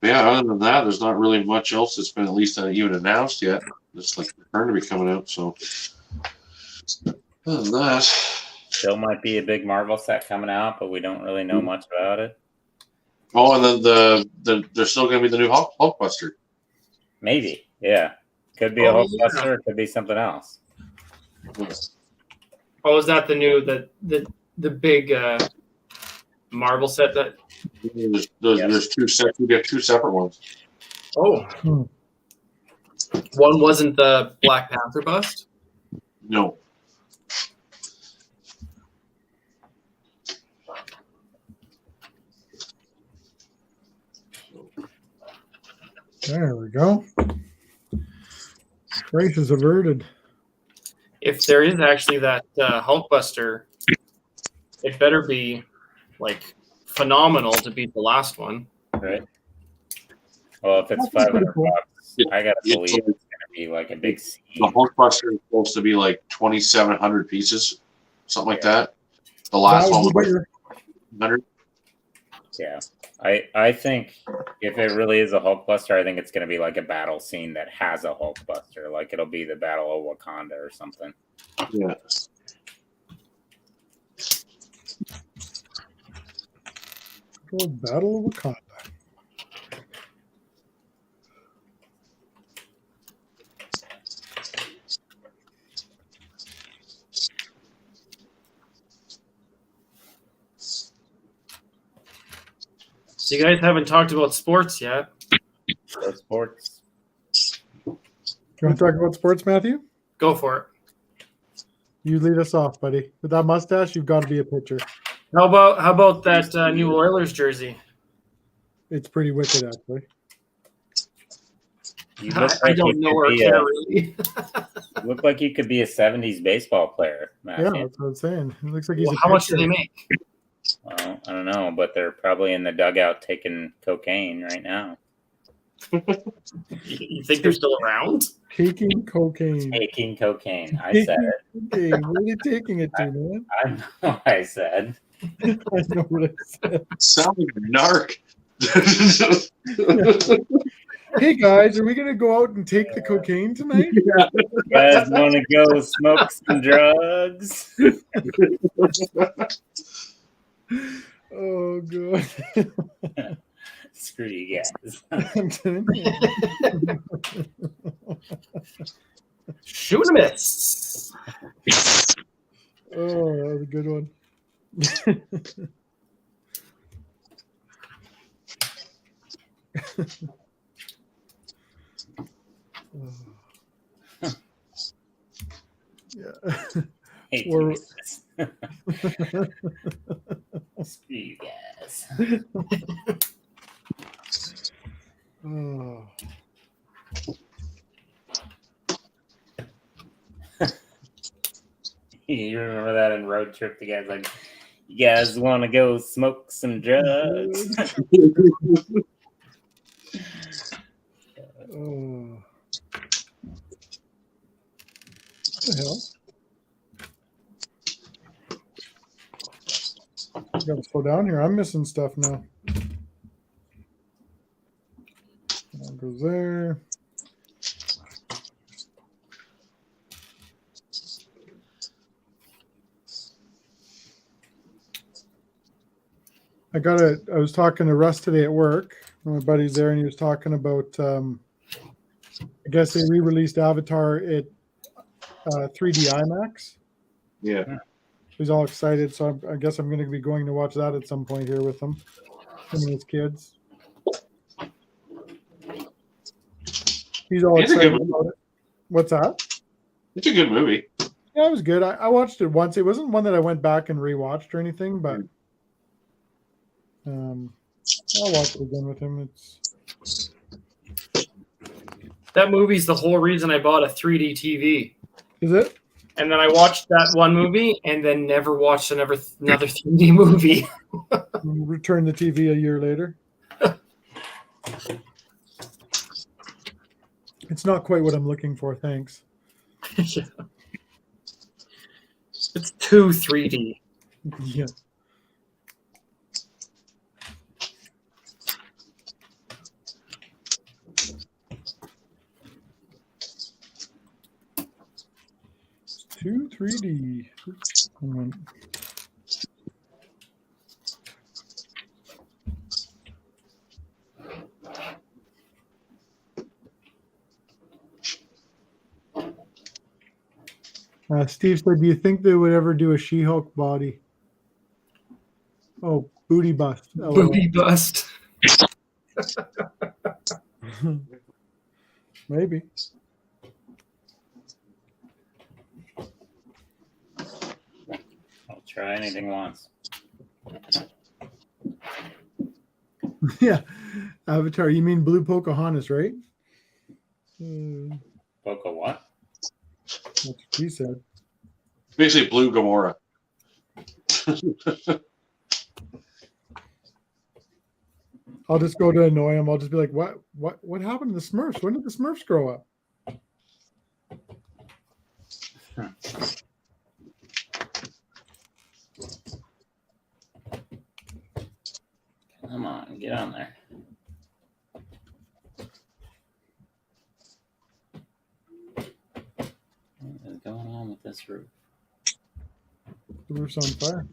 But yeah, other than that, there's not really much else that's been at least even announced yet. It's like Return to be coming out. So other than that, Still might be a big Marvel set coming out, but we don't really know much about it. oh, and then there's still going to be the new Hulkbuster. Maybe, yeah. Could be a Oh, Hulkbuster, yeah. it could be something else. Oh, is that the new the big Marvel set that? There's two sets. We get two separate ones. Oh, one wasn't the Black Panther bust. No. There we go. Crisis averted. If there is actually that Hulkbuster, it better be like phenomenal to beat the last one. Right. Well, if it's That's pretty $500, cool. I gotta Yeah. believe it's gonna be like a big scene. The Hulkbuster is supposed to be like 2,700 pieces, something like that. The last one was like 100. Yeah. I think if it really is a Hulkbuster, I think it's gonna be like a battle scene that has a Hulkbuster. Like it'll be the Battle of Wakanda or something. Yeah. Battle of Wakanda. So you guys haven't talked about sports yet. So sports. You want to talk about sports, Matthew? Go for it. You lead us off, buddy. With that mustache, you've got to be a pitcher. How about that new Oilers jersey? It's pretty wicked, actually. You look I like don't you know could or be care really. you look like you could be a 70s baseball player, Yeah, Matthew. that's what I'm saying. It looks like he's Well, a how much do pitcher. they make? Well, I don't know, but they're probably in the dugout taking cocaine right now. You think they're still around? Taking cocaine. Taking cocaine. I said it. Okay, where are you taking it to, man? I know what I said. I know what I said. Sound like narc. Hey guys, are we gonna go out and take the cocaine tonight? Yeah. You guys want to go smoke some drugs? Oh god. Screw you guys. I'm telling you. Shoot and miss. Oh, that was a good one. Yeah. Hate Or- you guys. Screw you guys. Oh. You remember that in Road Trip? The guy's like, you guys want to go smoke some drugs? Oh. What the hell? Gotta slow down here. I'm missing stuff now. That goes there. I was talking to Russ today at work. My buddy's there, and he was talking about, I guess they re-released Avatar at 3D IMAX. Yeah. He's all excited, so I guess I'm going to be going to watch that at some point here with him and his kids. He's all It's a excited good movie. about it. What's that? It's a good movie. Yeah, it was good. I watched it once. It wasn't one that I went back and rewatched or anything, but I'll watch it again with him. It's That movie's the whole reason I bought a 3D TV. is it? And then I watched that one movie and then never watched another 3D movie. Return the TV a year later. It's not quite what I'm looking for. Thanks. Yeah. It's too 3D. Yeah. 3D. Oops, hang on. Steve said, "Do you think they would ever do a She-Hulk body?" Oh, booty bust. LOL. Booty bust. Maybe. I'll try anything once. Yeah. Avatar. You mean Blue Pocahontas, right? Poco what? That's what he said. Basically, Blue Gamora. I'll just go to annoy him. I'll just be like, what happened to the Smurfs? When did the Smurfs grow up? Come on, get on there. What is going on with this roof? The roof's on fire.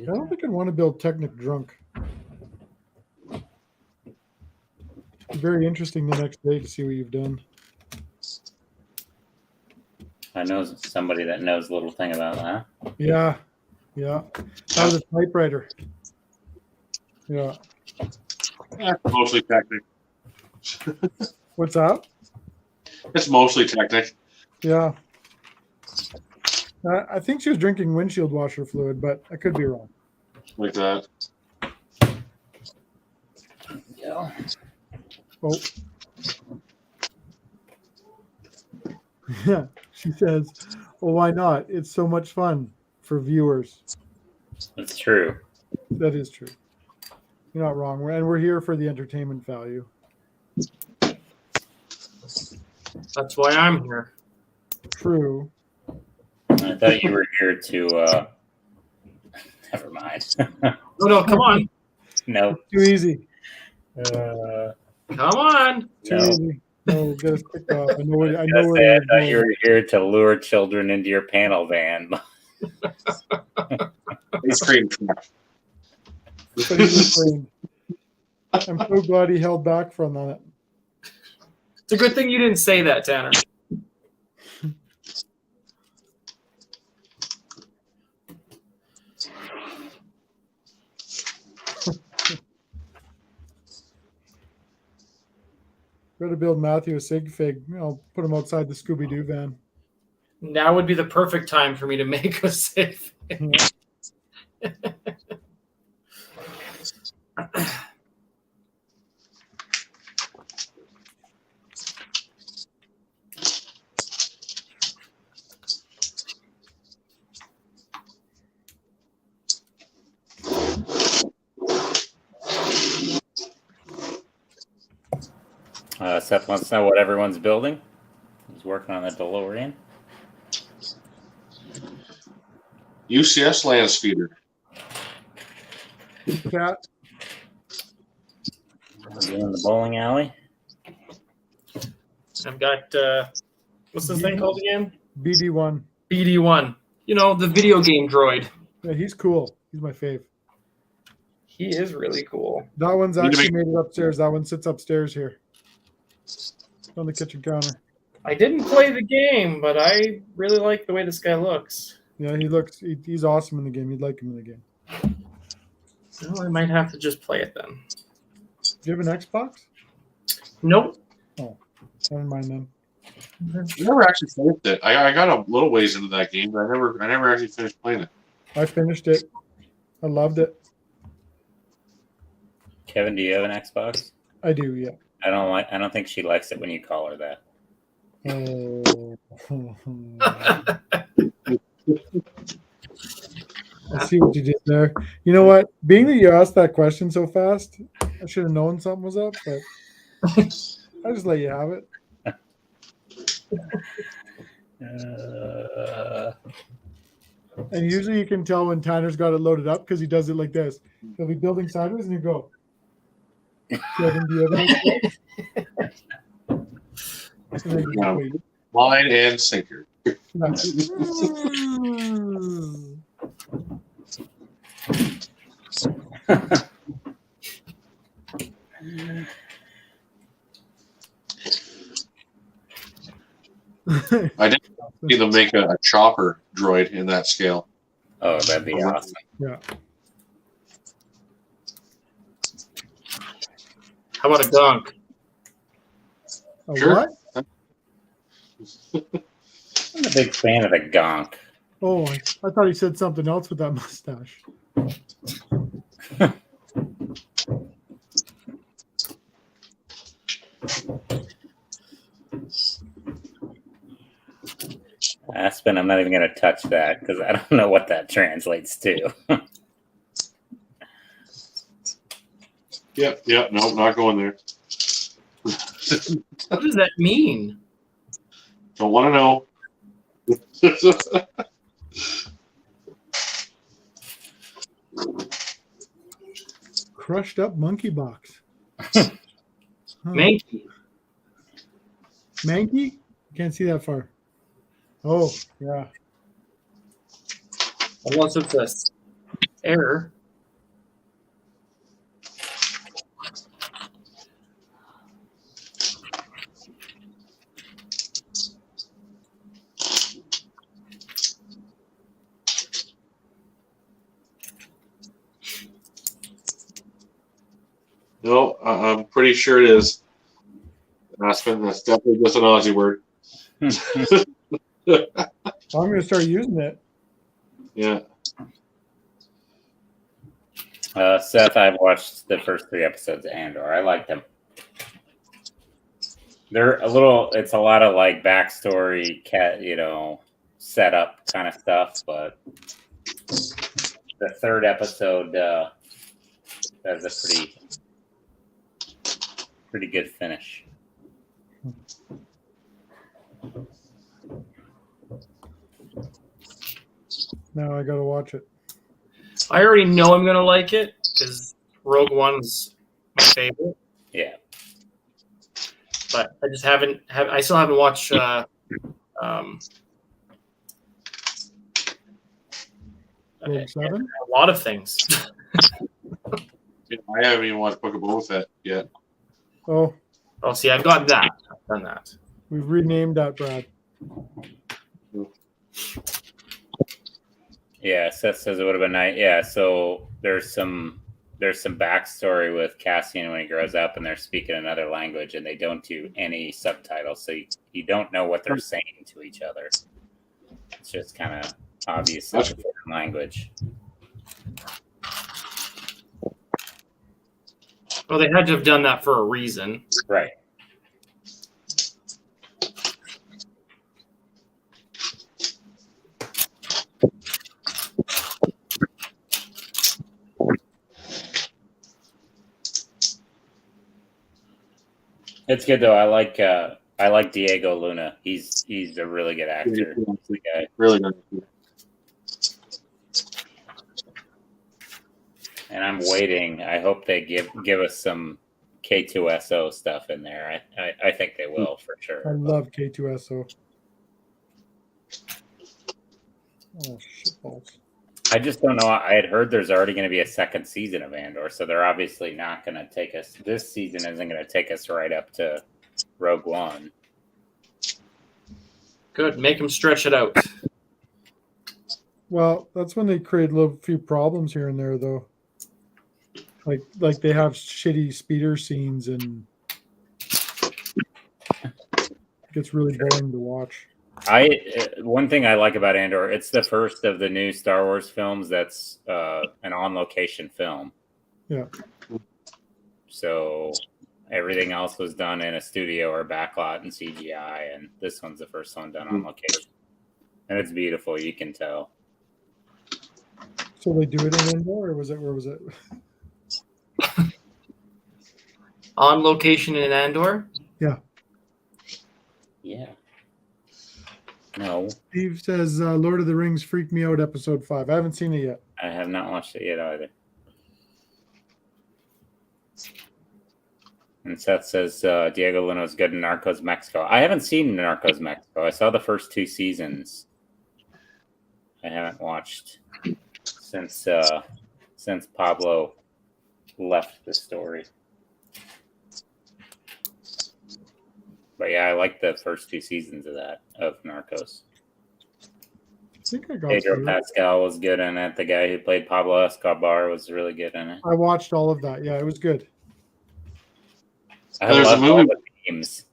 I don't think I'd want to build Technic drunk. Very interesting the next day to see what you've done. I know somebody that knows a little thing about that. Yeah. That was a typewriter. Yeah. Mostly technic. What's that? It's mostly technic. Yeah. I think she was drinking windshield washer fluid, but I could be wrong. Like that. Yeah. Oh. Yeah. She says, well, why not? It's so much fun for viewers. It's true. That is true. You're not wrong. And we're here for the entertainment value. That's why I'm here. True. I thought you were here to never mind. No, come on. No. Too easy. Come on. Too No. easy. No, get us kicked off. I know where I you're thought you going. were here to lure children into your panel van. Ice cream truck. But he was trained. I'm so glad he held back from that. It's a good thing you didn't say that, Tanner. Got to build Mathew a sig fig. I'll put him outside the Scooby Doo van. Now would be the perfect time for me to make a save. Yeah. Seth wants to know what everyone's building. He's working on the DeLorean. UCS Lance feeder. Cat. Doing the bowling alley. I've got what's this thing called again? BD1. BD1. You know, the video game droid. Yeah, he's cool. He's my fave. He is really cool. That one's Need to actually make- made it upstairs. That one sits upstairs here on the kitchen counter. I didn't play the game, but I really like the way this guy looks. Yeah, he's awesome in the game. You'd like him in the game. Well, I might have to just play it then. Do you have an Xbox? Nope. Never mind then. I never actually finished it. I got a little ways into that game, but I never actually finished playing it. I finished it. I loved it. Kevin, do you have an Xbox? I do, yeah. I don't think she likes it when you call her that. Oh. I see what you did there. You know what? Being that you asked that question so fast, I should have known something was up, but I just let you have it. And usually you can tell when Tanner's got it loaded up because he does it like this. He'll be building sideways and you go. Kevin, do you have any? And then you just wait. Line and sinker. Yeah. I didn't see them make a chopper droid in that scale. Oh, that'd be awesome. Yeah. How about a gunk? A Sure. what? I'm a big fan of the gonk. Oh, I thought he said something else with that mustache. Aspen, I'm not even going to touch that because I don't know what that translates to. Yep. Nope, not going there. What does that mean? Don't want to know. Crushed up monkey box. Huh. Mankey. Mankey? Can't see that far. Oh, yeah. Unless it's a error. No, I'm pretty sure it is. Aspen, that's definitely just an Aussie word. Well, I'm going to start using it. Yeah. Seth, I've watched the first 3 episodes of Andor. I like them. They're it's a lot of like backstory, setup kind of stuff, but the 3rd episode has a pretty good finish. Now I got to watch it. I already know I'm gonna like it because Rogue One's my favorite. Yeah. But I just I still haven't watched Rogue a 7? lot of things. I haven't even watched Book of Boba Fett yet. Oh, Oh, see, I've got that. I've done that. we've renamed that, Brad. Yeah, Seth says it would have been nice. Yeah, so there's some backstory with Cassian when he grows up, and they're speaking another language, and they don't do any subtitles, so you don't know what they're saying to each other. It's just kind of obvious it's a foreign language. Well, they had to have done that for a reason. Right. It's good though. I like Diego Luna. He's a really good actor. Guy. Really nice. And I'm waiting. I hope they give us some K2SO stuff in there. I think they will for sure. I love K2SO. Oh, shitballs. I just don't know. I had heard there's already going to be a 2nd season of Andor, so they're obviously not going to take us. This season isn't going to take us right up to Rogue One. Good. Make them stretch it out. Well, that's when they create a few problems here and there, though. Like they have shitty speeder scenes, and it gets really boring to watch. One thing I like about Andor, it's the first of the new Star Wars films that's an on-location film. Yeah. So everything else was done in a studio or backlot and CGI, and this one's the first one done on location. And it's beautiful, you can tell. So they do it in Andor, or where was it? On location in Andor? Yeah. Yeah. No, Steve says Lord of the Rings freaked me out, episode 5. I haven't seen it yet. I have not watched it yet either. And Seth says Diego Luna is good in Narcos Mexico. I haven't seen Narcos Mexico. I saw the first 2 seasons. I haven't watched since Pablo left the story. But yeah, I like the first 2 seasons of Narcos. I think I got Pedro through it. Pascal was good in it. The guy who played Pablo Escobar was really good in it. I watched all of that. Yeah, it was good. I There's a love all movie- the memes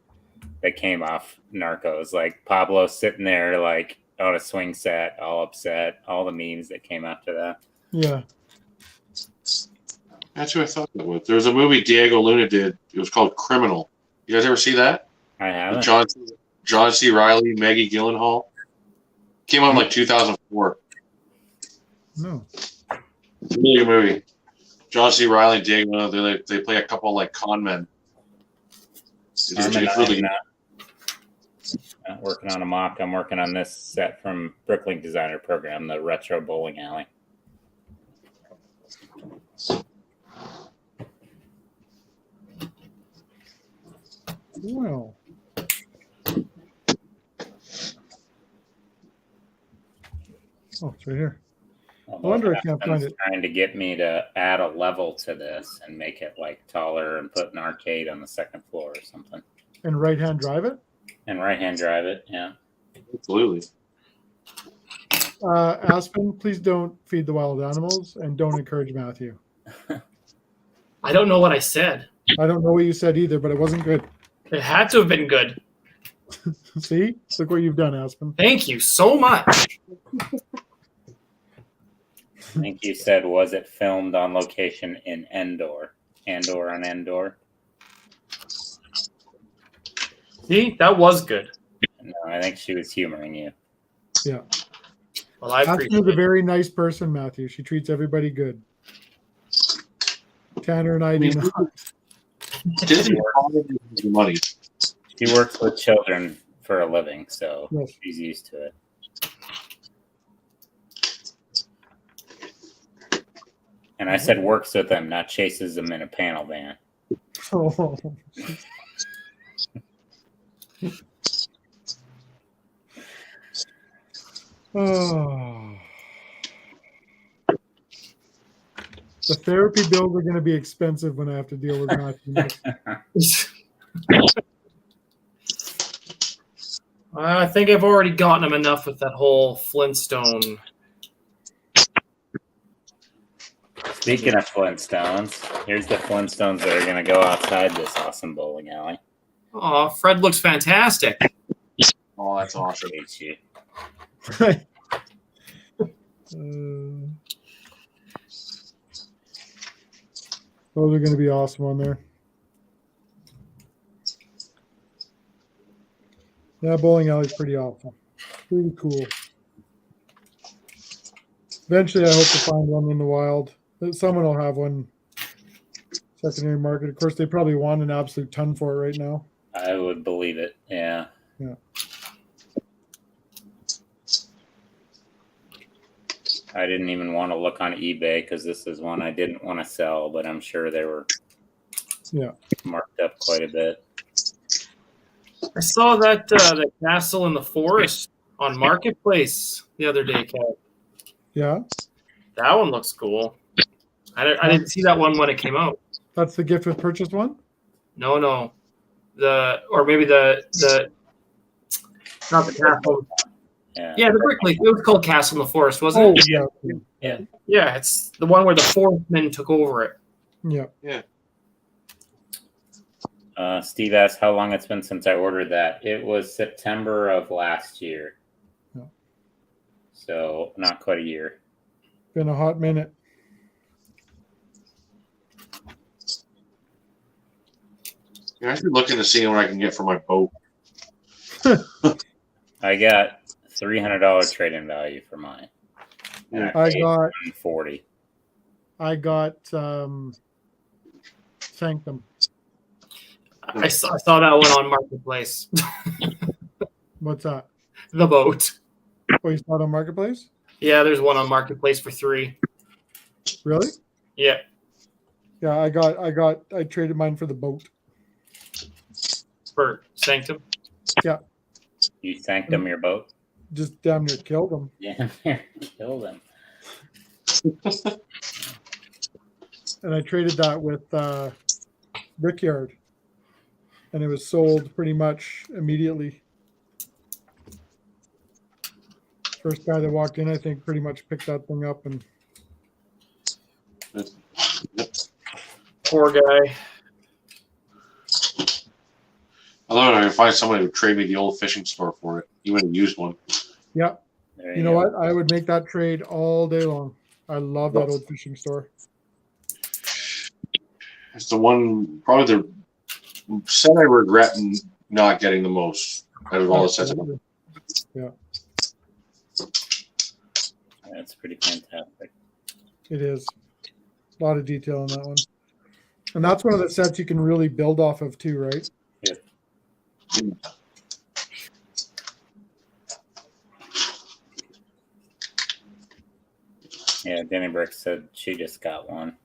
that came off Narcos, like Pablo sitting there like on a swing set, all upset. All the memes that came after that. Yeah. That's who I thought it was. There was a movie Diego Luna did. It was called Criminal. You guys ever see that? I With haven't. John C. Reilly, Maggie Gyllenhaal. Came out in like 2004. No. Really good movie. John C. Reilly and Diego Luna, they play a couple like con men. It's I'm really good. not working on a mock. I'm working on this set from Brooklyn Designer Program, the retro bowling alley. Well. Oh, it's right here. Although I wonder I can't find Aspen's it. trying to get me to add a level to this and make it like taller and put an arcade on the second floor or something. And right-hand drive it? And right hand drive it, yeah. Absolutely. Aspen, please don't feed the wild animals and don't encourage Matthew. I don't know what I said. I don't know what you said either, but it wasn't good. It had to have been good. See? Look what you've done, Aspen. Thank you so much. I think you said, was it filmed on location in Endor? Andor on Endor? See, that was good. No, I think she was humoring you. Yeah. Well, I Aspen appreciate is a it. very nice person, Matthew. She treats everybody good. Tanner and I do not. Disney gives you money. She works with children for a living, so Yes. she's used to it. And I said works with them, not chases them in a panel van. Oh. Oh. The therapy bills are going to be expensive when I have to deal with Matthew next. I think I've already gotten him enough with that whole Flintstone. Speaking of Flintstones, here's the Flintstones that are going to go outside this awesome bowling alley. Oh, Fred looks fantastic. Oh, that's awesome. Hate you. Those are going to be awesome on there. Yeah, bowling alley's pretty awesome. Pretty cool. Eventually, I hope to find one in the wild. Someone will have one secondary market. Of course, they probably want an absolute ton for it right now. I would believe it, yeah. Yeah. I didn't even want to look on eBay because this is one I didn't want to sell, but I'm sure they were marked up quite a bit. I saw that the castle in the forest on Marketplace the other day, Kev. Yeah, That one looks cool. I didn't see that one when it came out. that's the gift with purchase one. No. Not the castle. Yeah, the Brickley. It was called Castle in the Forest, wasn't it? yeah, Yeah, it's the one where the Forestmen took over it. yeah. Steve asked how long it's been since I ordered that. It was September of last year. Yeah. So not quite a year. Been a hot minute. Yeah, I should look into seeing what I can get for my boat. I got $300 trade-in value for mine. And I paid got $140. Sanctum. I saw that one on Marketplace. What's that? The boat. Oh, he's not on Marketplace? Yeah, there's one on Marketplace for 3. Really? Yeah. Yeah, I traded mine for the boat. For Sanctum. You sanctum your boat? Just damn near killed him. Yeah, killed him. And I traded that with Brickyard. And it was sold pretty much immediately. First guy that walked in, I think, pretty much picked that thing up. And Poor guy. I love it. I can find somebody who would trade me the old fishing store for it, even a used one. yeah, There you know go. what? I would make that trade all day long. I love that old fishing store. It's the one, probably the set I regret not getting the most out of all the sets. Yeah, That's pretty fantastic. it is. A lot of detail in that one. And that's one of the sets you can really build off of too, right? Yeah, Denny Brick said she just got one.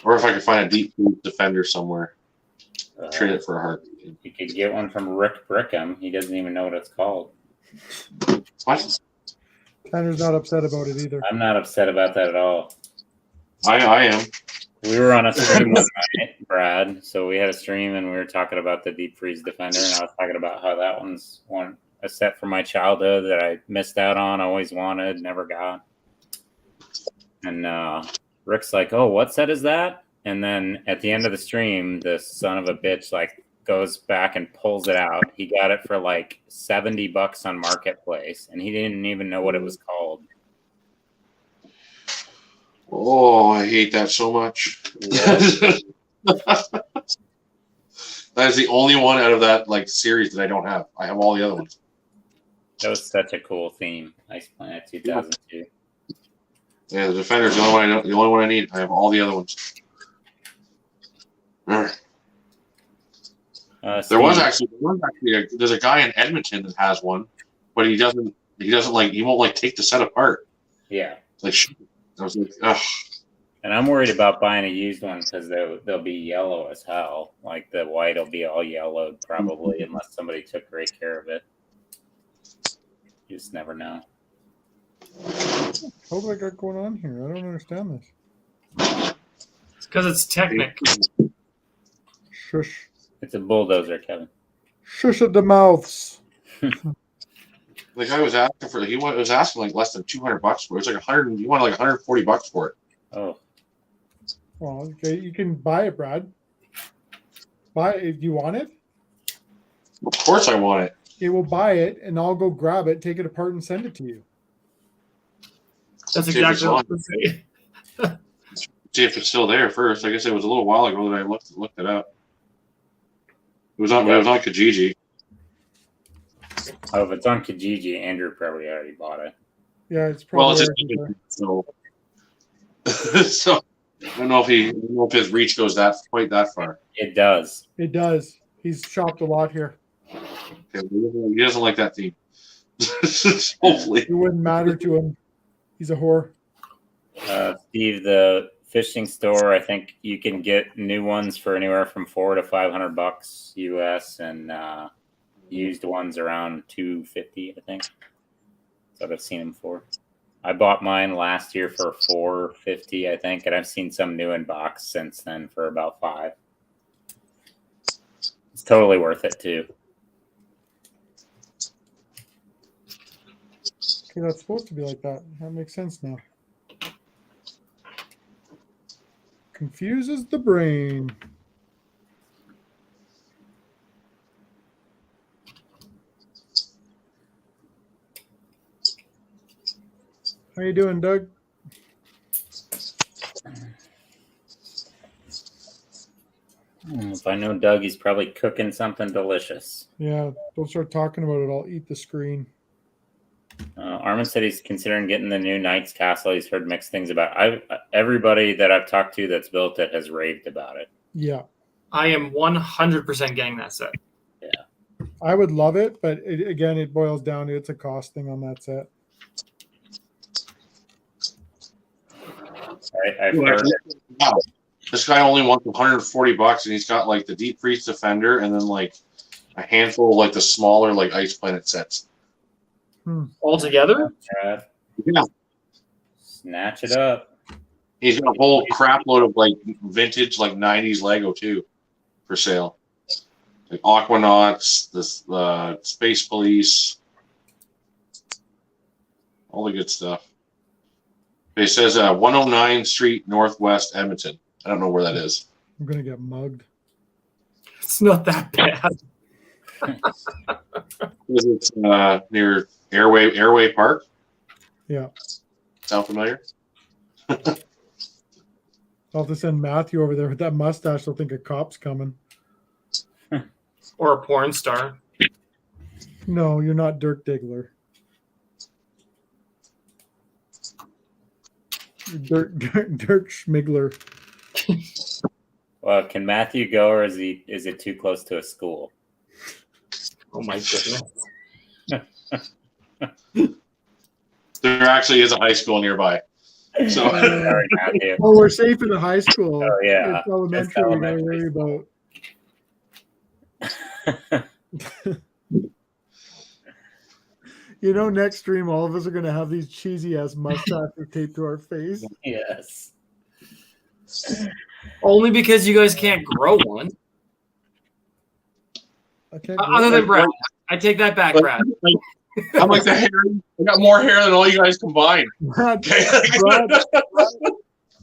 Or if I could find a deep freeze defender somewhere, trade it for a heart. You could get one from Rick Brickham. He doesn't even know what it's called. What? Tanner's not upset about it either. I'm not upset about that at all. I am. We were on a stream one night, Brad. So we had a stream and we were talking about the deep freeze defender, and I was talking about how that one's a set from my childhood that I missed out on, always wanted, never got. And Rick's like, "Oh, what set is that?" And then at the end of the stream, the son of a bitch goes back and pulls it out. He got it for like $70 on Marketplace, and he didn't even know what it was called. Oh, I hate that so much. Yeah. That is the only one out of that series that I don't have. I have all the other ones. That was such a cool theme. Ice Planet 2002. Yeah, the Defender's the only one I know, the only one I need. I have all the other ones. There's a guy in Edmonton that has one, but he won't take the set apart. Yeah. I was like, ugh. And I'm worried about buying a used one because they'll be yellow as hell. Like the white will be all yellowed probably, unless somebody took great care of it. You just never know. What do I got going on here? I don't understand this. It's because it's Technic. Shush. It's a bulldozer, Kevin. Shush at the mouths. The guy was asking less than $200 for it. It's like 100. He wanted like $140 for it. Oh. Well, okay, you can buy it, Brad. Buy it if you want it. Of course, I want it. It will buy it, and I'll go grab it, take it apart, and send it to you. That's exactly what I was saying. See if it's still there first. I guess it was a little while ago that I looked it up. It was on Kijiji. Oh, if it's on Kijiji, Andrew probably already bought it. Yeah, it's probably. So I don't know if his reach goes quite that far. It does. It does. He's shopped a lot here. Okay, he doesn't like that theme. Hopefully, it wouldn't matter to him. He's a whore. Steve, the fishing store, I think you can get new ones for anywhere from $400 to $500 US, and used ones around $250, I think. That's what I've seen them for. I bought mine last year for $450, I think, and I've seen some new in box since then for about $5. It's totally worth it too. Okay, that's supposed to be like that. That makes sense now. Confuses the brain. How you doing, Doug? If I know Doug, he's probably cooking something delicious. Yeah, don't start talking about it. I'll eat the screen. Armin said he's considering getting the new Knight's Castle. He's heard mixed things about it. Everybody that I've talked to that's built it has raved about it. Yeah. I am 100% getting that set. I would love it, but again, it boils down to it's a cost thing on that set. I've heard it. Wow. This guy only wants $140, and he's got like the Deep Freeze Defender, and then like a handful of like the smaller like Ice Planet sets. All together? Brad, Yeah, snatch it up. he's got a whole crap load of like vintage like '90s Lego too, for sale. Like Aquanauts, this Space Police, all the good stuff. It says 109 Street Northwest, Edmonton. I don't know where that is. I'm gonna get mugged. It's not that bad. It's near Airway Park. Yeah. Sound familiar? I'll have to send Matthew over there with that mustache. They'll think a cop's coming. Or a porn star. No, you're not Dirk Diggler. You're Dirk Schmigler. Well, can Matthew go, or is it too close to a school? Oh my goodness. There actually is a high school nearby. So Sorry, Matthew. Oh, we're safe in the high school. Oh, yeah. It's elementary. We gotta worry about. You know, next stream, all of us are going to have these cheesy ass mustaches taped to our face. Yes. Only because you guys can't grow one. Okay. Other than Brad. I take that back, Brad. I'm like the hair. I got more hair than all you guys combined.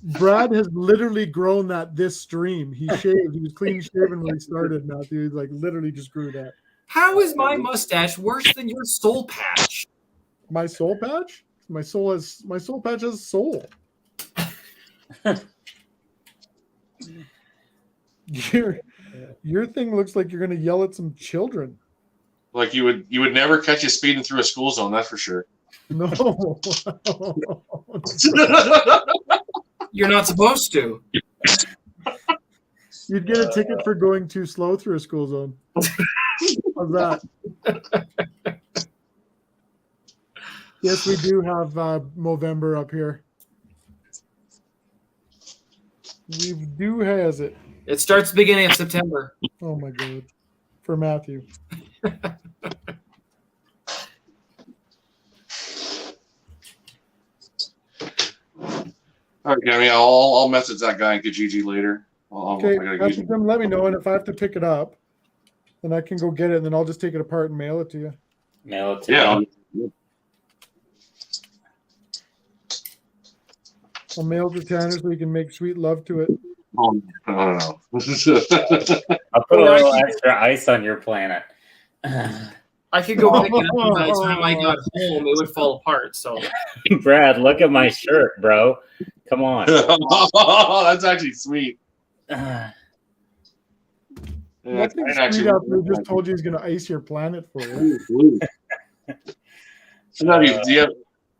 Brad has literally grown that this stream. He shaved. He was clean shaven when he started. Matthew, he's like literally just grew that. How is my mustache worse than your soul patch? My soul patch? My soul patch has soul. Your thing looks like you're gonna yell at some children. Like you would never catch you speeding through a school zone, that's for sure. No. You're not supposed to. You'd get a ticket for going too slow through a school zone. How's that? Yes, we do have Movember up here. We do has it. It starts beginning of September. Oh my god. For Matthew. All right, Gabby, I'll message that guy in Kijiji later. Okay, I gotta use message him, let me know, and if I have to pick it up, then I can go get it, and then I'll just take it apart and mail it to you. Mail it to yeah. me. I'll mail it to Tanner so he can make sweet love to it. Oh, I don't know. I'll put a little extra ice on your planet. I could go pick it up, and by the time I got home, it would fall apart. So, Brad, look at my shirt, bro. Come on. That's actually sweet. Nothing sweet up. We just told you he's going to ice your planet for you.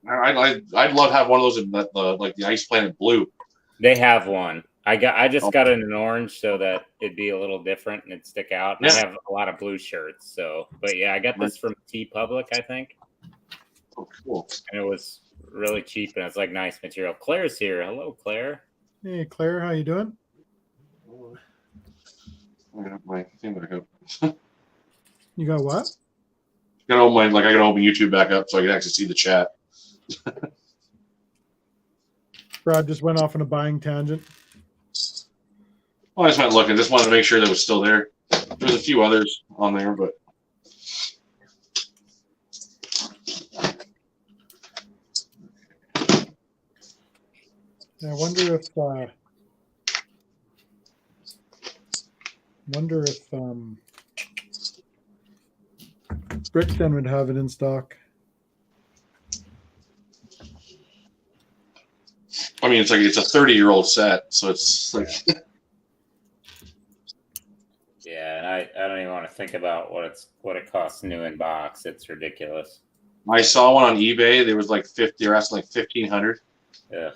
I'd love to have one of those in like the Ice Planet blue. They have one. I just got it in orange so that it'd be a little different and it'd stick out. And Yeah. I have a lot of blue shirts. So, but yeah, I got this from TeePublic, I think. Oh, cool. And it was really cheap and it's like nice material. Claire's here. Hello, Claire. Hey, Claire, how you doing? I got my thing back up. You got what? I gotta open YouTube back up so I can actually see the chat. Brad just went off on a buying tangent. Well, I just went looking. Just wanted to make sure that was still there. There's a few others on there, but I wonder if Brixton would have it in stock. I mean, it's a 30-year-old set, so it's like. Yeah, and I don't even want to think about what it costs new in box. It's ridiculous. I saw one on eBay. There was like 50 or asking like 1,500. Ugh.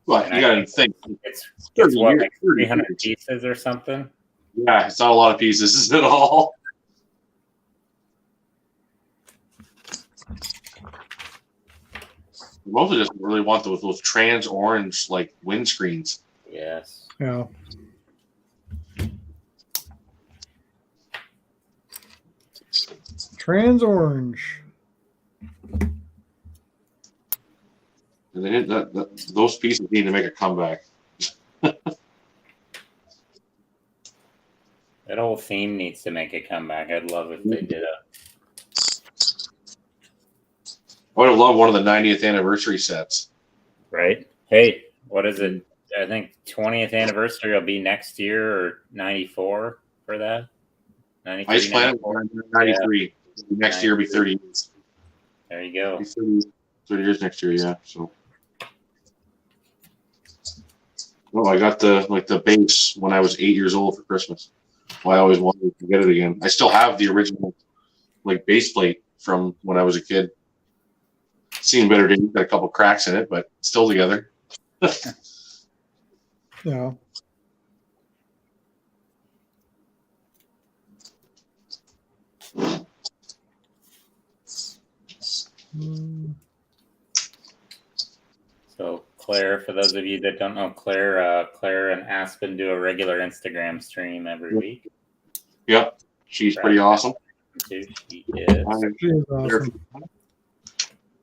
But And you got to think. It's 30 what, years, like 30 300 years. pieces or something? Yeah, it's not a lot of pieces at all. Mostly just really want those trans orange like windscreens. Yes. Yeah. Trans orange. And they those pieces need to make a comeback. That whole theme needs to make a comeback. I'd love if they did a. I would have loved one of the 90th anniversary sets. Right? Hey, what is it? I think 20th anniversary will be next year or 94 for that. 93, Ice Planet 94. 93. Next year will be 30 years. There you go. Be 30 years next year, yeah. So. Oh, I got the base when I was 8 years old for Christmas. Well, I always wanted to get it again. I still have the original base plate from when I was a kid. Seen better days, got a couple cracks in it, but still together. Yeah. So Claire, for those of you that don't know Claire, Claire and Aspen do a regular Instagram stream every week. Yep, she's pretty awesome. She is. She is awesome.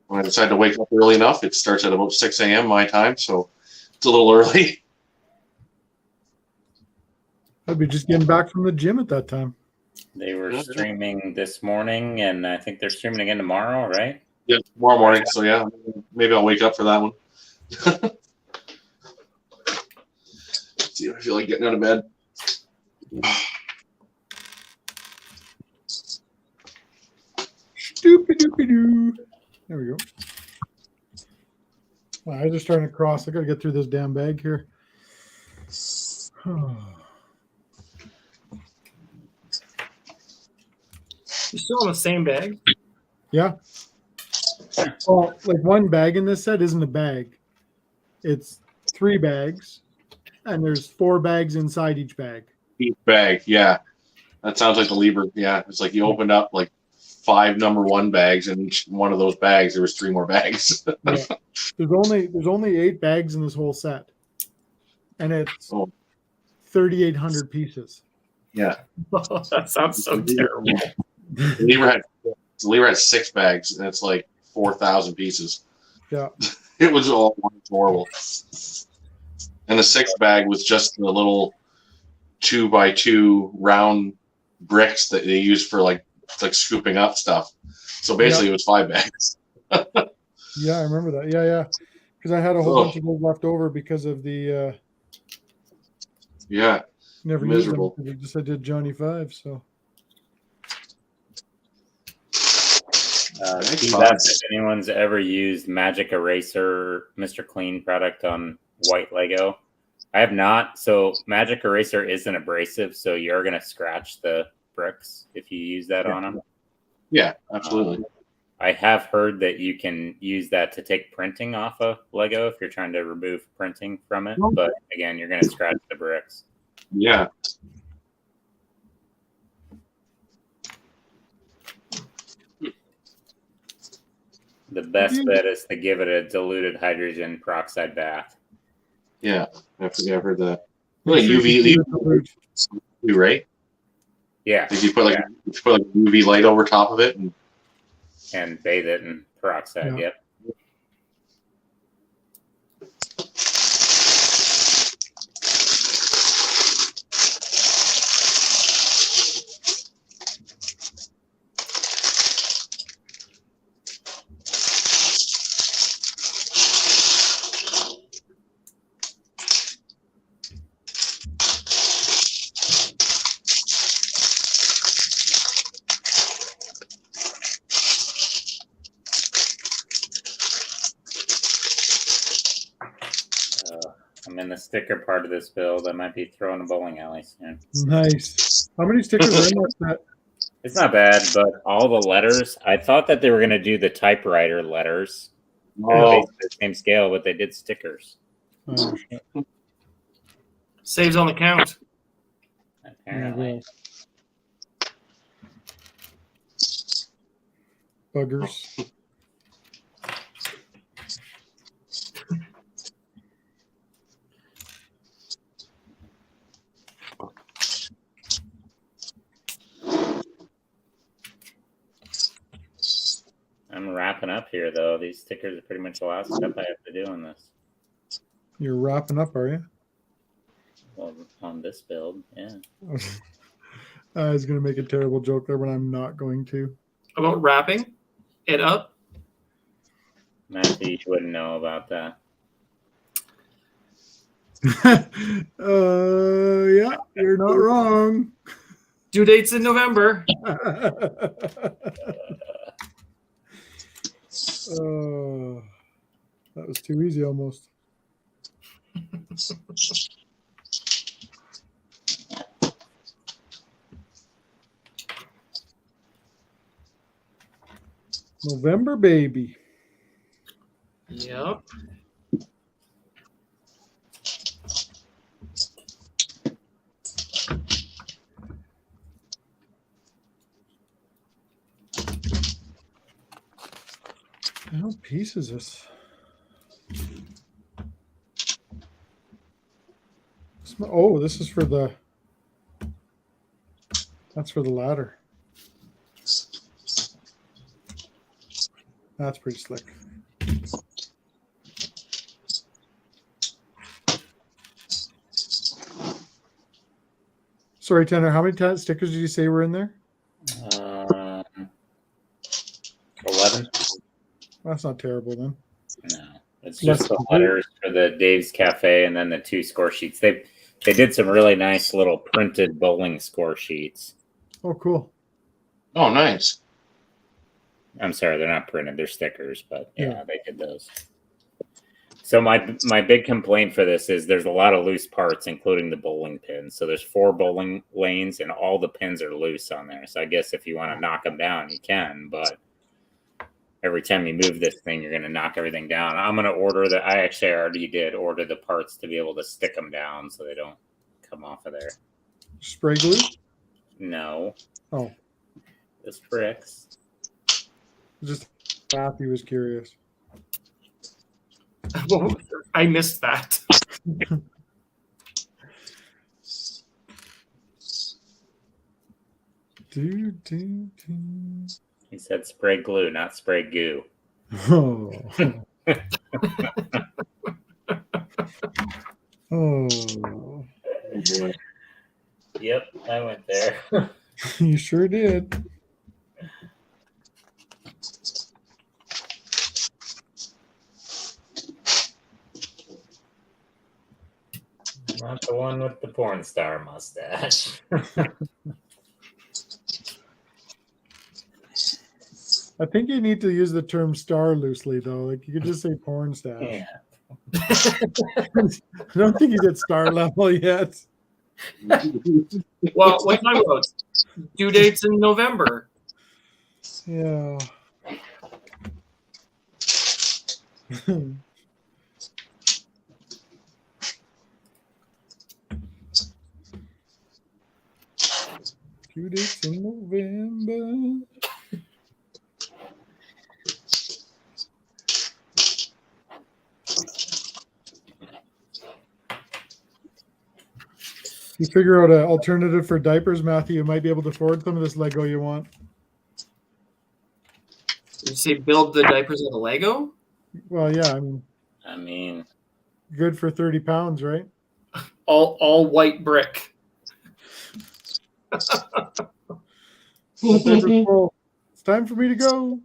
When I decide to wake up early enough, it starts at about 6 a.m. my time, so it's a little early. I'd be just getting back from the gym at that time. They were streaming this morning, and I think they're streaming again tomorrow, right? Yeah, tomorrow morning. So yeah, maybe I'll wake up for that one. See if I feel like getting out of bed. Stupid doopy doo. There we go. My eyes are starting to cross. I got to get through this damn bag here. You still in the same bag? Yeah. Well, like one bag in this set isn't a bag. It's 3 bags, and there's 4 bags inside each bag. Each bag, yeah. That sounds like the Lieber. Yeah, it's like you opened up like 5 number 1 bags, and each one of those bags there was 3 more bags. Yeah. There's only 8 bags in this whole set, and it's 3,800 pieces. Yeah, That sounds so terrible. the Lieber had 6 bags, and it's like 4,000 pieces. Yeah. It was all horrible. And the 6th bag was just the little 2x2 round bricks that they use for like scooping up stuff. So basically, It was 5 bags. Yeah, I remember that. Yeah. Because I had a whole bunch of those left over because of the yeah, never miserable. used them. I did Johnny 5, so. Steve asked if anyone's ever used Magic Eraser Mr. Clean product on white Lego. I have not. So Magic Eraser is an abrasive, so you're going to scratch the bricks if you use that on them. Yeah, absolutely. I have heard that you can use that to take printing off of Lego if you're trying to remove printing from it. But again, you're going to scratch the bricks. Yeah. The best bet is to give it a diluted hydrogen peroxide bath. Yeah, I've heard that. Like UV, right? Yeah. If you put like UV light over top of it, and bathe it in peroxide. Yeah. Yep. I'm in the sticker part of this build. I might be throwing a bowling alley soon. Nice. How many stickers are in that set? It's not bad, but all the letters, I thought that they were going to do the typewriter letters. The same scale, but they did stickers. Oh, shit. Saves on the count. Apparently. Buggers. I'm wrapping up here, though. These stickers are pretty much the last step I have to do on this. You're wrapping up, are you? Well, on this build, yeah. I was going to make a terrible joke there, but I'm not going to. About wrapping it up. Matthew, you wouldn't know about that. Yeah, you're not wrong. Due dates in November. That was too easy almost. November, baby. Yep. How piece is this? Oh, this is for the. That's for the ladder. That's pretty slick. Sorry, Tanner. How many stickers did you say were in there? 11. That's not terrible then. No, it's Less just the than letters for the Dave's Cafe and then the 2 score sheets. They did some really nice little printed bowling score sheets. Oh, cool. Oh, nice. I'm sorry, they're not printed; they're stickers. But yeah, Yeah. they did those. So my big complaint for this is there's a lot of loose parts, including the bowling pins. So there's 4 bowling lanes, and all the pins are loose on there. So I guess if you want to knock them down, you can. But every time you move this thing, you're going to knock everything down. I'm going to order that. I actually already did order the parts to be able to stick them down so they don't come off of there. Spray glue? No. Oh. The tricks. Just Matthew was curious. I missed that. He said spray glue, not spray goo. Oh. Oh. Yep, I went there. You sure did. Not the one with the porn star mustache. I think you need to use the term star loosely, though. Like you could just say porn stash. Yeah. I don't think he's at star level yet. Well, what time about? Due dates in November. Yeah. Due dates in November. You figure out an alternative for diapers, Matthew, you might be able to afford some of this Lego you want. Did you say build the diapers out of Lego? Well, yeah, I mean, good for 30 pounds, right? All white brick. Well, it's time for me to go.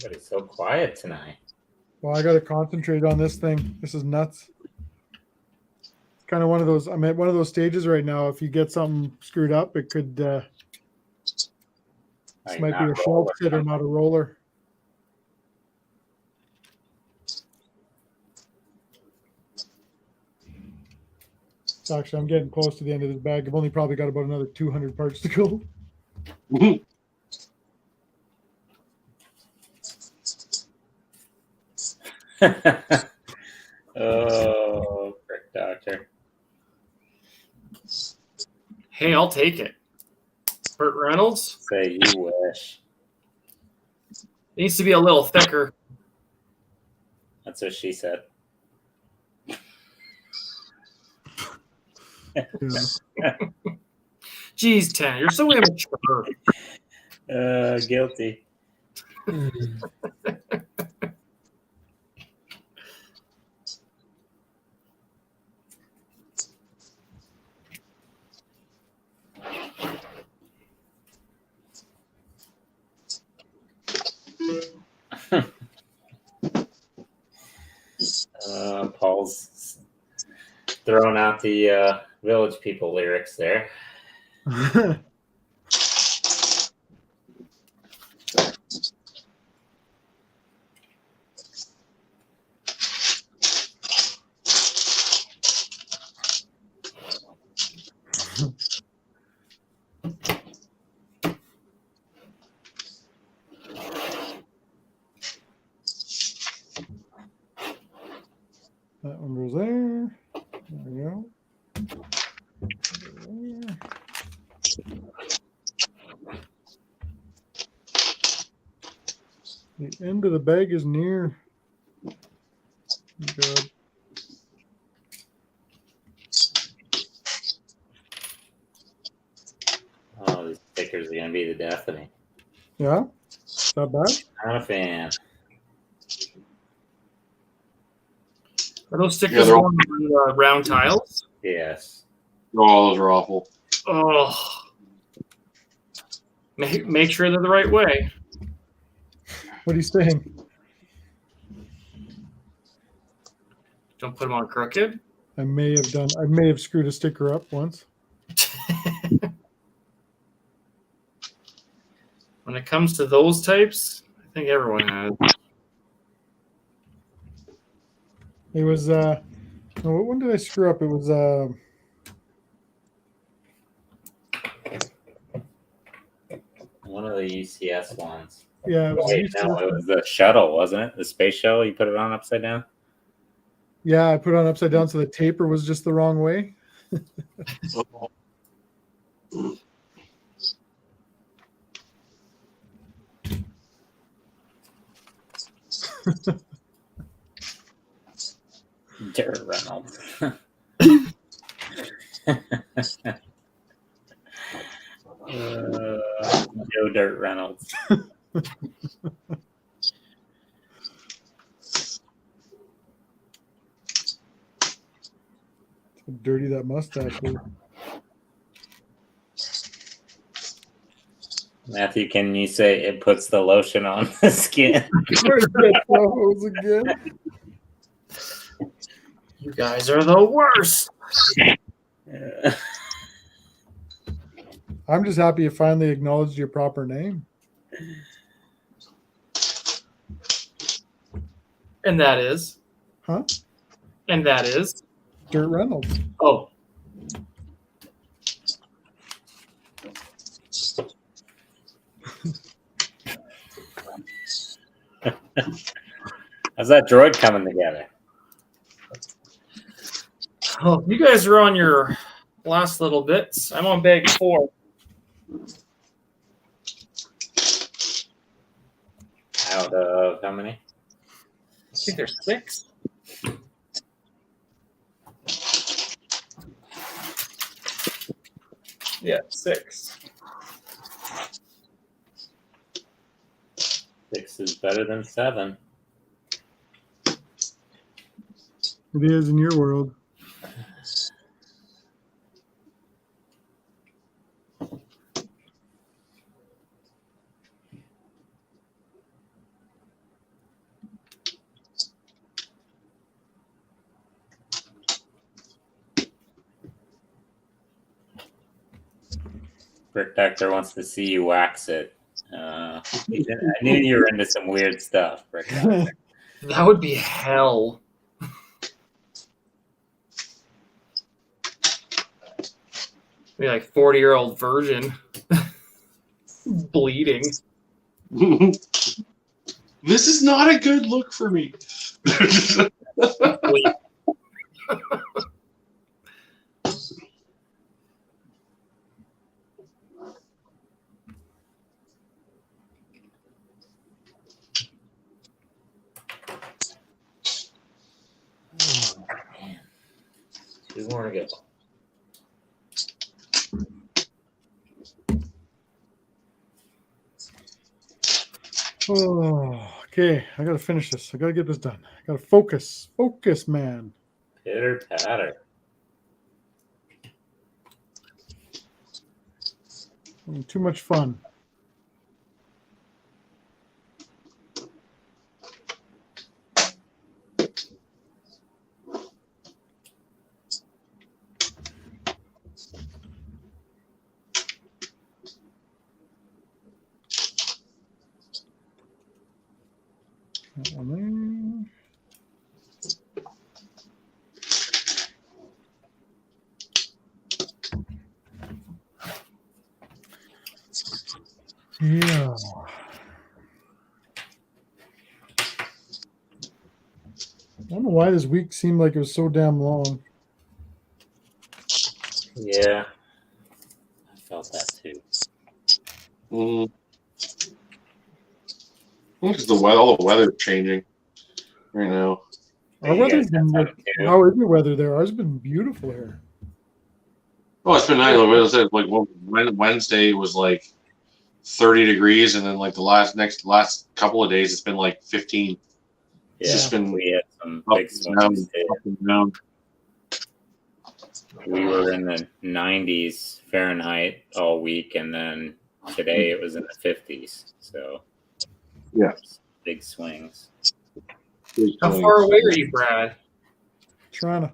but it's so quiet tonight. Well, I got to concentrate on this thing. This is nuts. It's kind of one of those. I'm at one of those stages right now. If you get something screwed up, it could. This Like, might be not a roller. shelf sitter, not a roller. Actually, I'm getting close to the end of this bag. I've only probably got about another 200 parts to go. Oh, frick, doctor. Hey, I'll take it. Burt Reynolds Say you wish. needs to be a little thicker. That's what she said. Yeah. Geez, Tanner, you're so immature. Guilty. Paul's throwing out the Village People lyrics there. That one goes there. There we go. There. The end of the bag is near. Good. Oh, these stickers are gonna be the death of me. Yeah, not bad. Not a fan. Are those stickers Yeah, they're all- on round tiles? Yes. Oh, those are awful. Oh. Make sure they're the right way. What are you saying? Don't put them on crooked. I may have screwed a sticker up once. When it comes to those types, I think everyone has. It was oh, what one did I screw up? It was One of the UCS ones. yeah, it was Wait, no, it was the shuttle, wasn't it? The space shuttle. You put it on upside down. yeah, I put it on upside down so the taper was just the wrong way. Dirt Reynolds. Joe Dirt Reynolds. How dirty that mustache is. Matthew, can you say it puts the lotion on the skin? Where's that photos again? You guys are the worst. I'm just happy you finally acknowledged your proper name. And that is. Huh? And that is. Dirt Reynolds. Oh. How's that droid coming together? Oh, you guys are on your last little bits. I'm on bag 4. Out of how many? I think there's 6. Yeah, 6. 6 is better than 7. It is in your world. Brick Doctor wants to see you wax it. I knew you were into some weird stuff, Rick. That would be hell. Be like 40-year-old virgin bleeding. This is not a good look for me. Two more to go. Oh, okay. I gotta finish this. I gotta get this done. I gotta focus. Focus, man. Pitter patter. Too much fun. That one there. Yeah. I don't know why this week seemed like it was so damn long. Yeah. I felt that too. Because all the weather's changing right now. Our You weather's guys been have like, fun too? how is the weather there? Ours has been beautiful here. Oh, it's been nice. Like I said, like Wednesday was like 30 degrees, and then like the last couple of days, it's been like 15. It's just been We had some up big and down, swings. up and down. We were in the 90s Fahrenheit all week, and then today it was in the 50s. So, Yeah. Big swings. How far away are you, Brad? Trying to.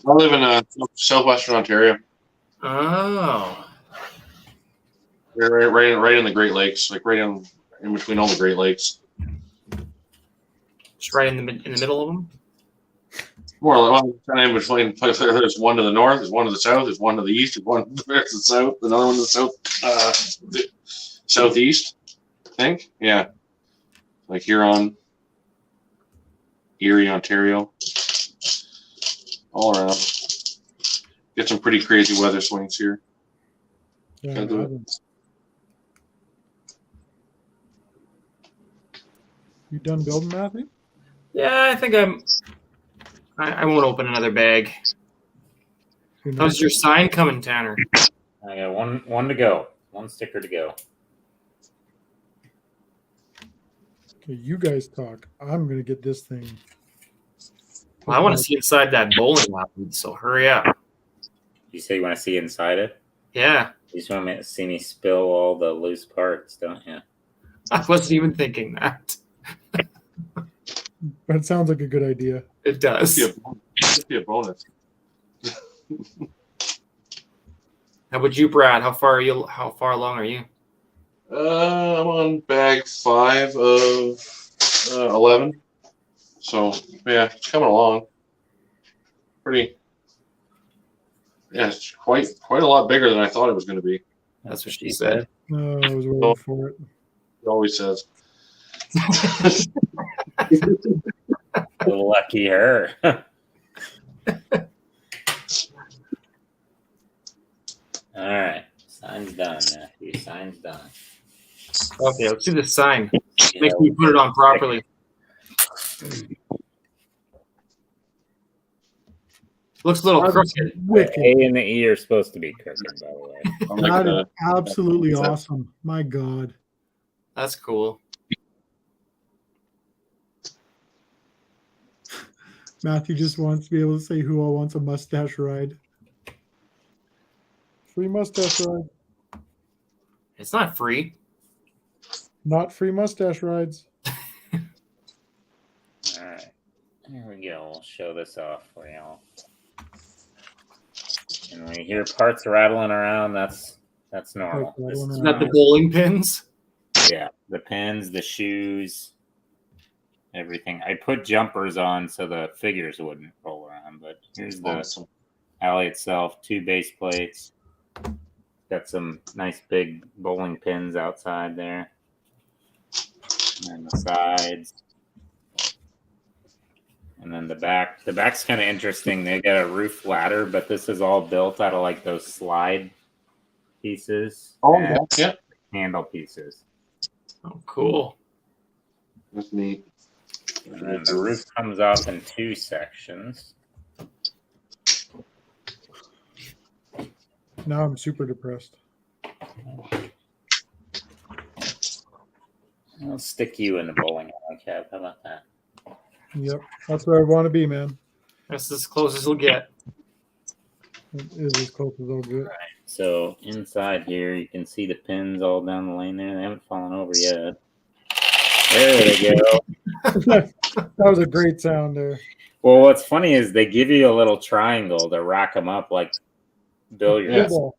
I live in southwestern Ontario, Oh. right in the Great Lakes, like right in between all the Great Lakes. Just right in the middle of them? More or less, kind of in between. There's one to the north, there's one to the south, there's one to the east, there's one to the south, another one to the southeast, I think. Yeah. Like Huron, Erie, Ontario, all around. Get some pretty crazy weather swings here. Yeah, Gotta do it. You done building, Matthew? Yeah, I think I won't open another bag. How's your sign coming, Tanner? I got one to go. One sticker to go. Okay, you guys talk. I'm gonna get this thing. Well, I want to see inside that bowling alley, so hurry up. You say you want to see inside it? Yeah, You just want to see me spill all the loose parts, don't you? I wasn't even thinking that. That sounds like a good idea. It does. That'd be a bonus. How about you, Brad? How far along are you? I'm on bag 5 of 11. So yeah, it's coming along. Pretty. Yeah, it's quite a lot bigger than I thought it was going to be. That's what she said. No, I was waiting for it. It always says. Lucky her. All right. Sign's done, Matthew. Sign's done. Okay, let's do the sign. Make Yeah, sure you put it on properly. Looks a little crooked. Wicked. A and the E are supposed to be crooked, by the way. That is absolutely awesome. My God. That's cool. Matthew just wants to be able to say who all wants a mustache ride. Free mustache ride. It's not free. Not free mustache rides. All right. Here we go. We'll show this off for y'all. And when you hear parts rattling around, that's normal. Parts rattling This is Not the bowling pins. Yeah, the pins, the shoes, everything. I put jumpers on so the figures wouldn't roll around. But here's the Awesome. alley itself. 2 base plates. Got some nice big bowling pins outside there. And the sides. And then the back. The back's kind of interesting. They got a roof ladder, but this is all built out of like those slide pieces. Oh, and yeah. handle pieces. Oh, cool. That's neat. And then the roof comes off in 2 sections. Now I'm super depressed. I'll stick you in the bowling alley, Kev. How about that? Yep, that's where I want to be, man. That's as close as we'll get. It is as close as I'll get. So inside here, you can see the pins all down the lane there. They haven't fallen over yet. There they go. That was a great sound there. Well, what's funny is they give you a little triangle to rack them up like billiards. Yes. Football.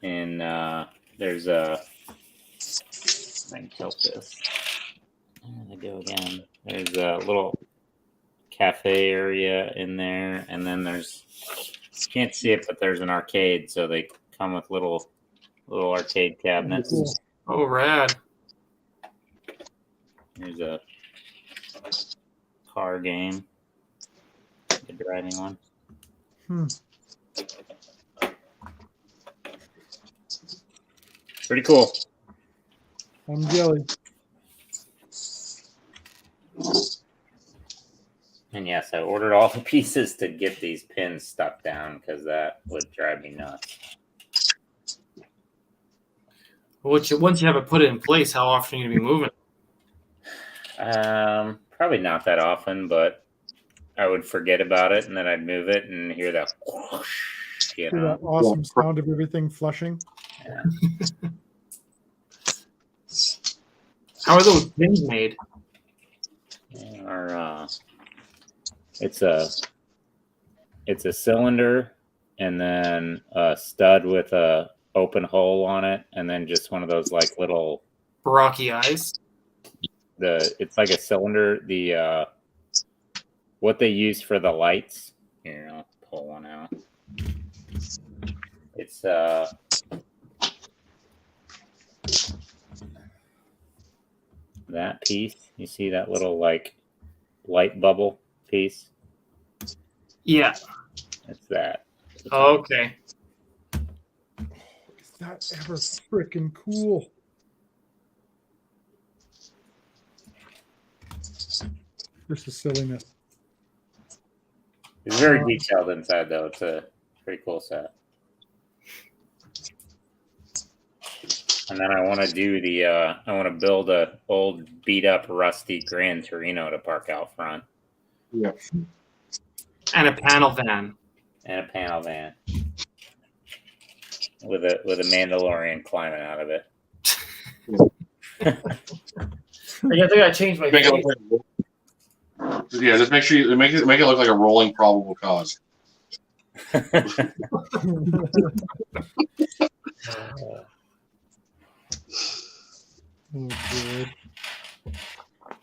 And there's a. I can tilt this. There they go again. There's a little cafe area in there, and then there's. You can't see it, but there's an arcade. So they come with little arcade cabinets. Cool. Oh, rad. There's a car game. The driving one. Pretty cool. I'm jelly. And yes, I ordered all the pieces to get these pins stuck down because that would drive me nuts. Once you have it put in place, how often are you going to be moving? Probably not that often, but I would forget about it and then I'd move it and hear that whoosh, you Hear know. that awesome sound of everything flushing. Yeah. How are those pins made? It's a cylinder and then a stud with a open hole on it, and then just one of those like little Baraki eyes. It's like a cylinder. The what they use for the lights. Here, I'll pull one out. It's that piece. You see that little like light bubble piece? Yeah. It's that. Oh, okay. Is that ever freaking cool? This is silliness. It's very detailed inside, though. It's a pretty cool set. And then I want to do I want to build a old beat up rusty Gran Torino to park out front. Yeah. And a panel van. And a panel van. With a Mandalorian climbing out of it. I think I changed my Make it look like, yeah, just make sure you make it look like a rolling probable cause. Oh, good.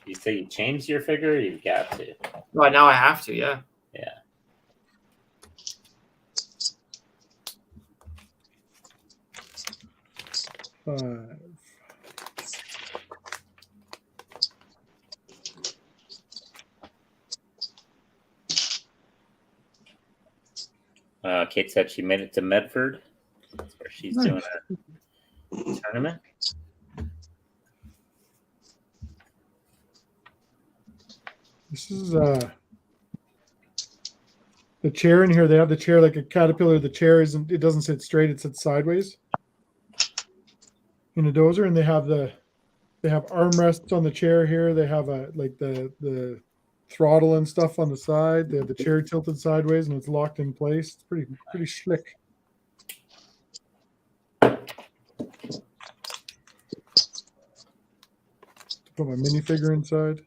You say you changed your figure? You've got to. Well, now I have to, yeah. Yeah. Five. Kate said she made it to Medford. That's where she's doing a tournament. This is the chair in here. They have the chair like a caterpillar. The chair isn't. It doesn't sit straight. It sits sideways in a dozer, and they have armrests on the chair here. They have the throttle and stuff on the side. They have the chair tilted sideways, and it's locked in place. It's pretty slick. Put my minifigure inside.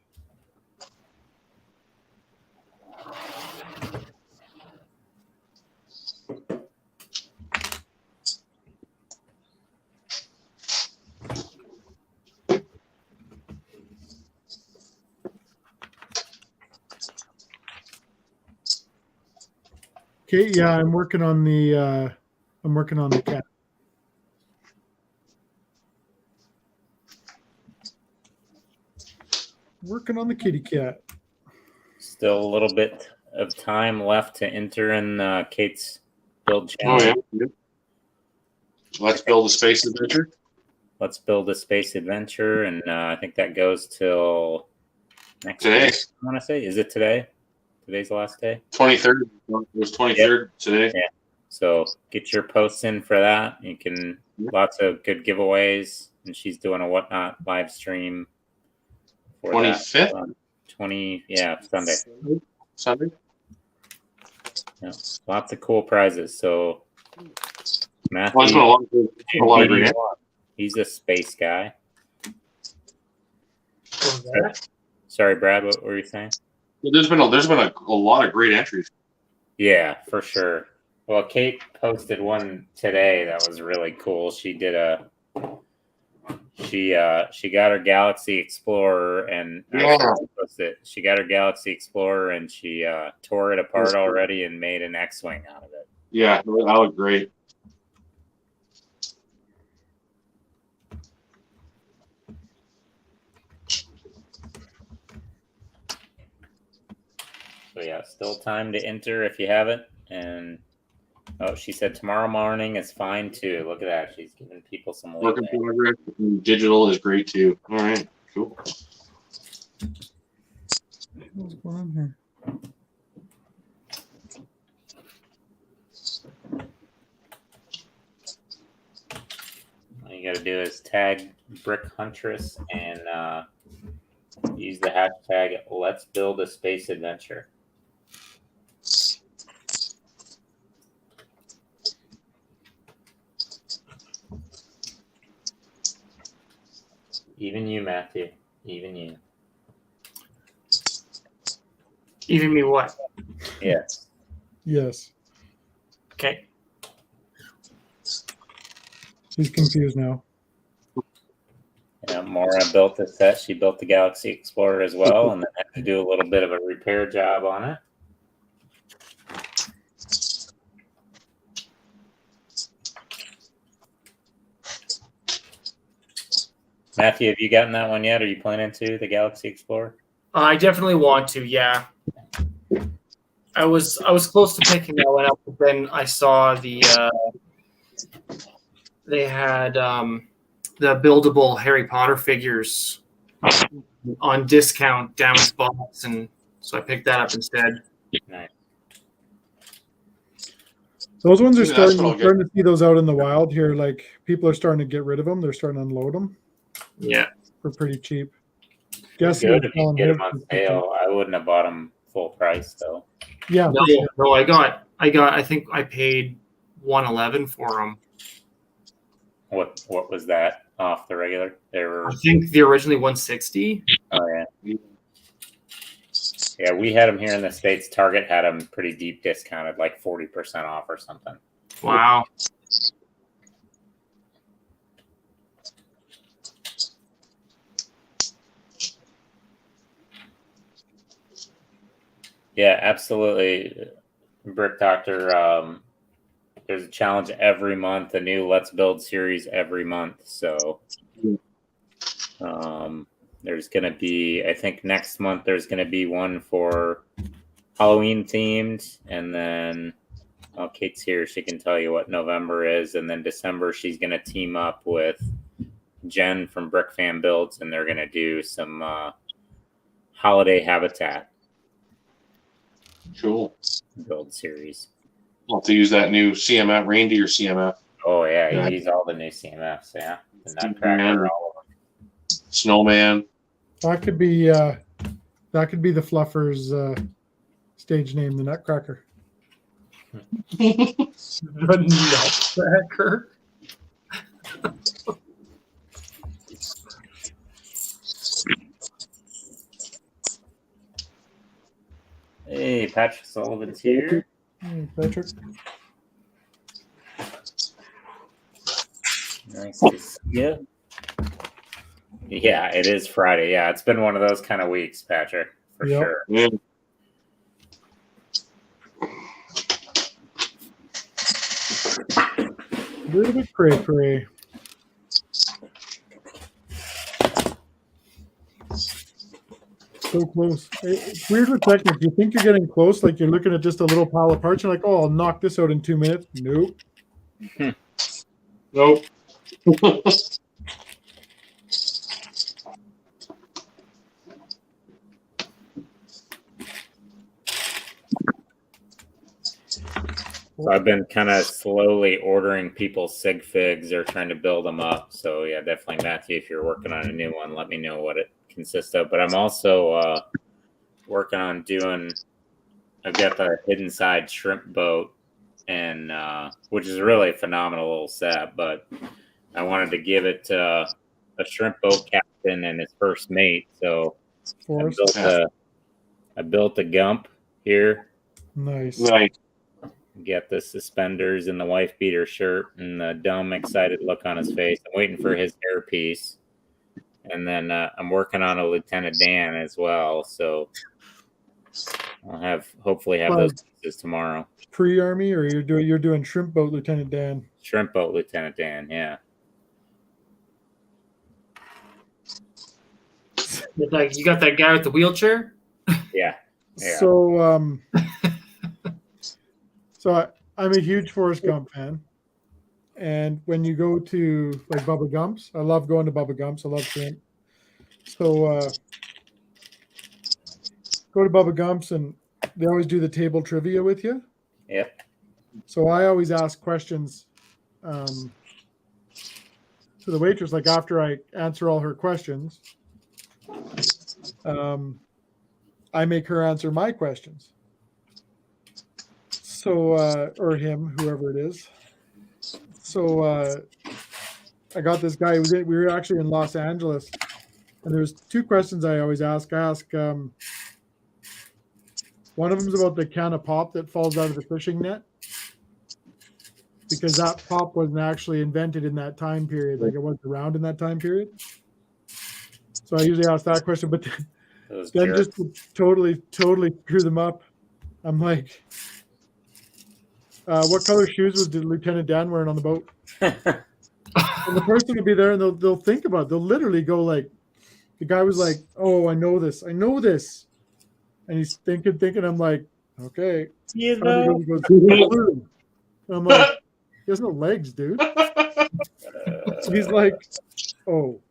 Okay, yeah, I'm working on the cat. Working on the kitty cat. Still a little bit of time left to enter in Kate's build Oh challenge. yeah. Let's build a space adventure. Let's build a space adventure, and I think that goes till next Today. week. I want to say, is it today? Today's the last day. 23rd. It was 23rd today. Yeah. So get your posts in for that. You can lots of good giveaways, and she's doing a Whatnot live stream for 25th? that. 20, yeah, Sunday. Sunday. Yeah, lots of cool prizes. So Matthew, Well, it's been a lot of great. he's a space guy. What was that? Sorry, Brad, what were you saying? There's been a lot of great entries. Yeah, for sure. Well, Kate posted one today that was really cool. She did she got her Galaxy Explorer and she got her Galaxy Explorer and she tore it apart already and made an X-wing out of it. Yeah, that looked great. So yeah, still time to enter if you haven't. And oh, she said tomorrow morning is fine too. Look at that. She's giving people some Work in leeway. progress. Digital is great too. All right, cool. What's going on here? All you got to do is tag Brick Huntress and use the hashtag Let's Build a Space Adventure. Even you, Matthew. Even you. Even me what? Yes. Yes. Okay. He's confused now. Yeah, Maura built the set. She built the Galaxy Explorer as well, and then had to do a little bit of a repair job on it. Matthew, have you gotten that one yet? Are you planning to, the Galaxy Explorer? I definitely want to. Yeah. I was close to picking that one up, but then I saw the they had the buildable Harry Potter figures on discount down its box, and so I picked that up instead. Nice. Those ones are Yeah, that's starting. what I'll We're starting to see those out in the wild here. Like people are starting to get rid of them. They're starting to unload them Yeah. for pretty cheap. Good if you get them on sale. I wouldn't have bought them full price though. Yeah. No, I got. I think I paid $111 for them. What was that off the regular? They were. I think the originally $160. Oh yeah. Yeah, we had them here in the States. Target had them pretty deep discounted, like 40% off or something. Wow. Yeah, absolutely. Brick Doctor, there's a challenge every month, a new Let's Build series every month. So there's going to be, I think next month, there's going to be one for Halloween themed. And then, well, Kate's here. She can tell you what November is. And then December, she's going to team up with Jen from Brick Fan Builds, and they're going to do some holiday habitat. Cool. Build series. I'll have to use that new CMF, reindeer CMF. Oh yeah, Yeah. you use all the new CMFs, yeah. The Nutcracker, all of them. Snowman. That could be the Fluffers stage name, the Nutcracker. The Nutcracker. Hey, Patrick Sullivan's here. Hey, Patrick. Nice to see you. Yeah, it is Friday. Yeah, it's been one of those kind of weeks, Patrick, for Yep. sure. Yeah. A little bit cray-cray. So close. It's weird with Technic. You think you're getting close, like you're looking at just a little pile of parts. You're like, oh, I'll knock this out in 2 minutes. Nope. Nope. So I've been kind of slowly ordering people's sig figs or trying to build them up. So yeah, definitely, Matthew, if you're working on a new one, let me know what it consists of. But I'm also working on doing. I've got the hidden side shrimp boat, and which is really a phenomenal little set. But I wanted to give it to a shrimp boat captain and his first mate. So I built a gump here. Nice. Nice. Get the suspenders and the wife beater shirt and the dumb excited look on his face. I'm waiting for his hairpiece, and then I'm working on a Lieutenant Dan as well. So I'll hopefully have those pieces tomorrow. Pre-army, or you're doing shrimp boat, Lieutenant Dan? Shrimp boat, Lieutenant Dan. Yeah. Like you got that guy with the wheelchair. Yeah. So So I'm a huge Forrest Gump fan, and when you go to like Bubba Gump's, I love going to Bubba Gump's. I love shrimp. So go to Bubba Gump's, and they always do the table trivia with you. Yep. So I always ask questions to the waitress, like after I answer all her questions, I make her answer my questions. So, or him, whoever it is. So I got this guy. We were actually in Los Angeles, and there's two questions I always ask. I ask, one of them is about the can of pop that falls out of the fishing net, because that pop wasn't actually invented in that time period. Like it wasn't around in that time period. So I usually ask that question, but then just to totally screw them up, I'm like, what color shoes was Lieutenant Dan wearing on the boat? And the person will be there, and they'll think about it. They'll literally go like, the guy was like, "Oh, I know this, and he's thinking. I'm like, okay, you know. And I'm like, he has no legs, dude. So he's like, oh,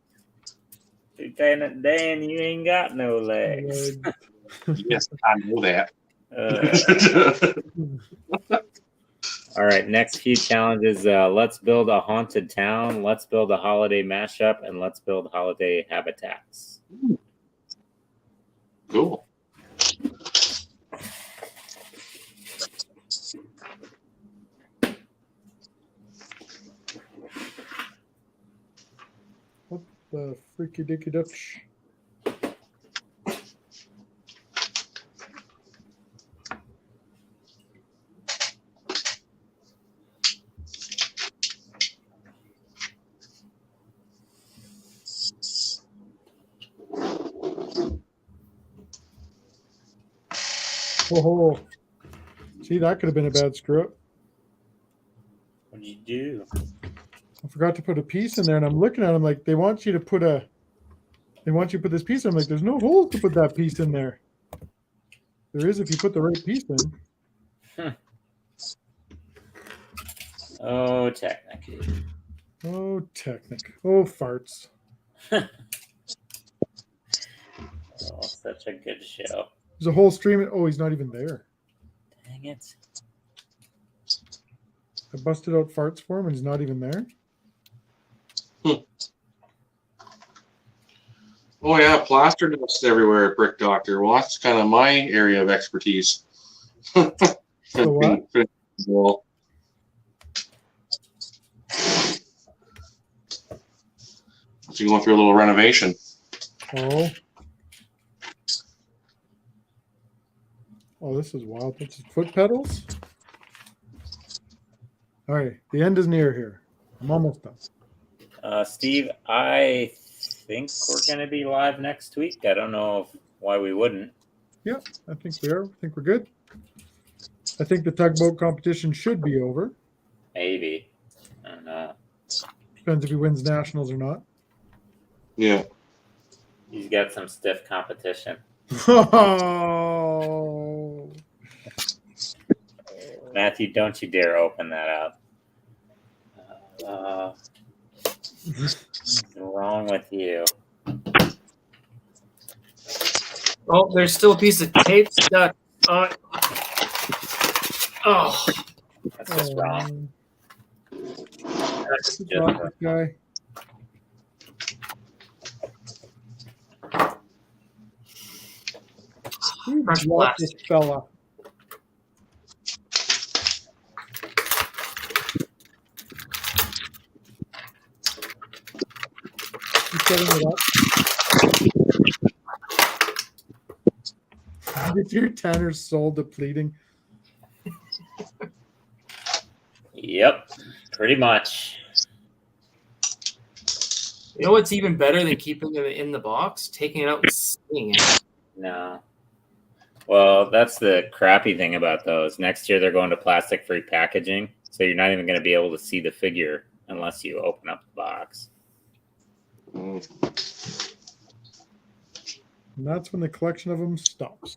Lieutenant Dan, you ain't got no legs. Yes, I know that. All right, next few challenges. Let's build a haunted town. Let's build a holiday mashup, and let's build holiday habitats. Cool. what the freaky dicky dutch? Oh, see, that could have been a bad screw up. What'd you do? I forgot to put a piece in there, and I'm looking at them like they want you to put this piece in. I'm like, there's no hole to put that piece in there. There is if you put the right piece in. Huh. Oh, Technic. Oh, Technic. Oh, farts. Oh, such a good show. There's a whole stream. Oh, he's not even there. Dang it. I busted out farts for him, and he's not even there. Oh yeah, plaster dust everywhere at Brick Doctor. Well, that's kind of my area of expertise. So what? Well, so you're going through a little renovation. Oh. Oh, this is wild. That's his foot pedals. All right, the end is near here. I'm almost done. Steve, I think we're going to be live next week. I don't know why we wouldn't. Yeah, I think we are. I think we're good. I think the tugboat competition should be over. Maybe. I don't know. Depends if he wins nationals or not. Yeah. He's got some stiff competition. Oh, Matthew, don't you dare open that up. What's wrong with you? Oh, there's still a piece of tape stuck. Oh, That's just wrong. That's Good just job, this guy. Who Fresh dropped this fella? You setting it up? Is your Tanner's soul depleting? Yep, pretty much. you know what's even better than keeping it in the box? Taking it out and seeing it. No. Well, that's the crappy thing about those. Next year they're going to plastic-free packaging, so you're not even going to be able to see the figure unless you open up the box. Mm. And that's when the collection of them stops.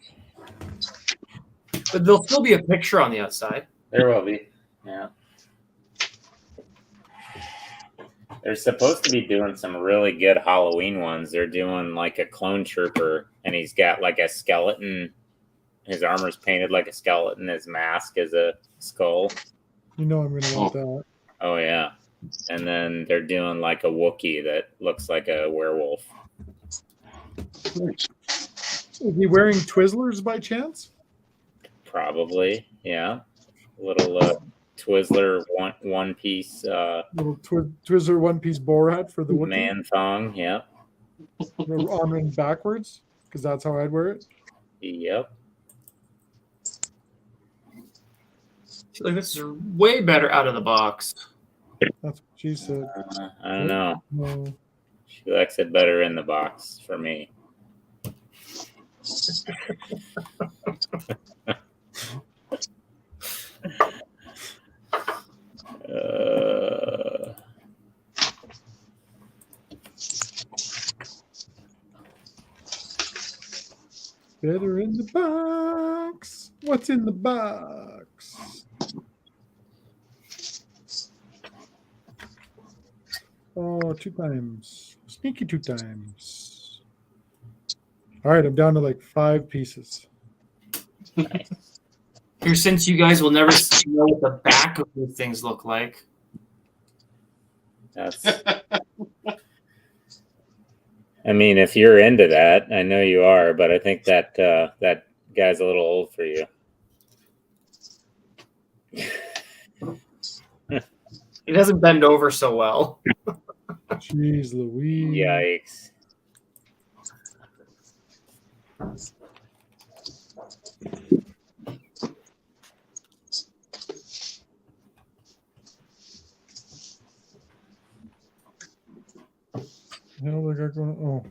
But there'll still be a picture on the outside. There will be. Yeah. They're supposed to be doing some really good Halloween ones. They're doing like a clone trooper, and he's got like a skeleton. His armor's painted like a skeleton. His mask is a skull. You know I'm going to want that. Oh, yeah. And then they're doing like a Wookiee that looks like a werewolf. Is he wearing Twizzlers by chance? Probably, yeah. Little Twizzler one piece Little Twizzler one-piece Borat for the Wookiee? man thong. Yep. On and backwards, because that's how I'd wear it. Yep. I feel like this is way better out of the box. That's what she said. I don't know. No. She likes it better in the box for me. Better in the box. What's in the box? Oh, 2 times. Sneaky 2 times. All right, I'm down to like 5 pieces. Nice. Here, since you guys will never know what the back of these things look like. That's. I mean, if you're into that, I know you are, but I think that that guy's a little old for you. He doesn't bend over so well. Jeez Louise. Yikes. Hell, they got going. Oh.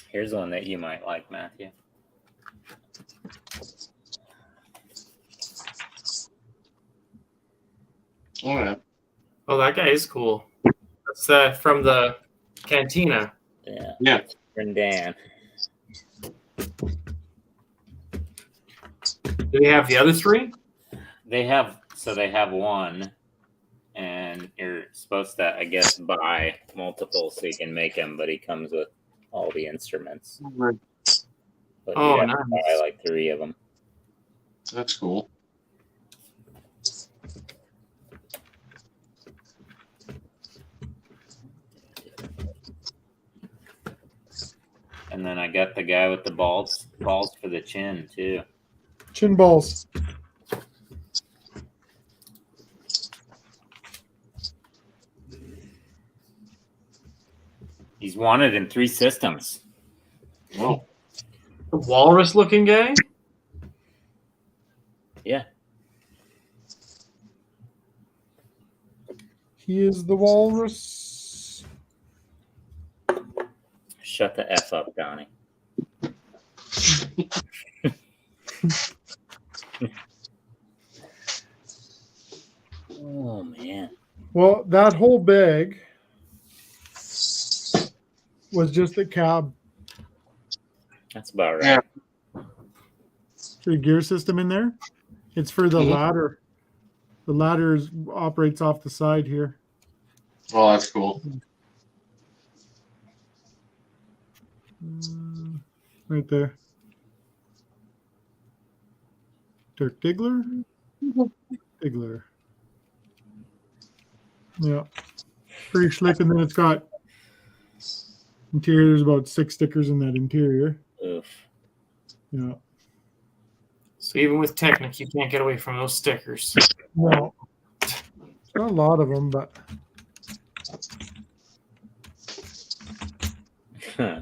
Here's one that you might like, Matthew. All right. Oh, that guy is cool. That's from the cantina. Yeah. Yeah. And Dan. Do they have the other 3? They have one, and you're supposed to, I guess, buy multiple so you can make him, but he comes with all the instruments. Right. But Oh, you have nice. to buy like 3 of them. That's cool. And then I got the guy with the balls for the chin too. Chin balls. He's wanted in 3 systems. Oh, The walrus-looking guy? Yeah. He is the walrus. Shut the F up, Donnie. Oh man. Well, that whole bag was just a cab. That's about right. Yeah. The gear system in there. It's for the Mhm. ladder. The ladder operates off the side here. Oh, that's cool. Right there. Dirk Diggler? Diggler. Yeah. Pretty slick. And then it's got interior. There's about 6 stickers in that interior. Oof. Yeah. So even with Technic, you can't get away from those stickers. Well, it's not a lot of them, but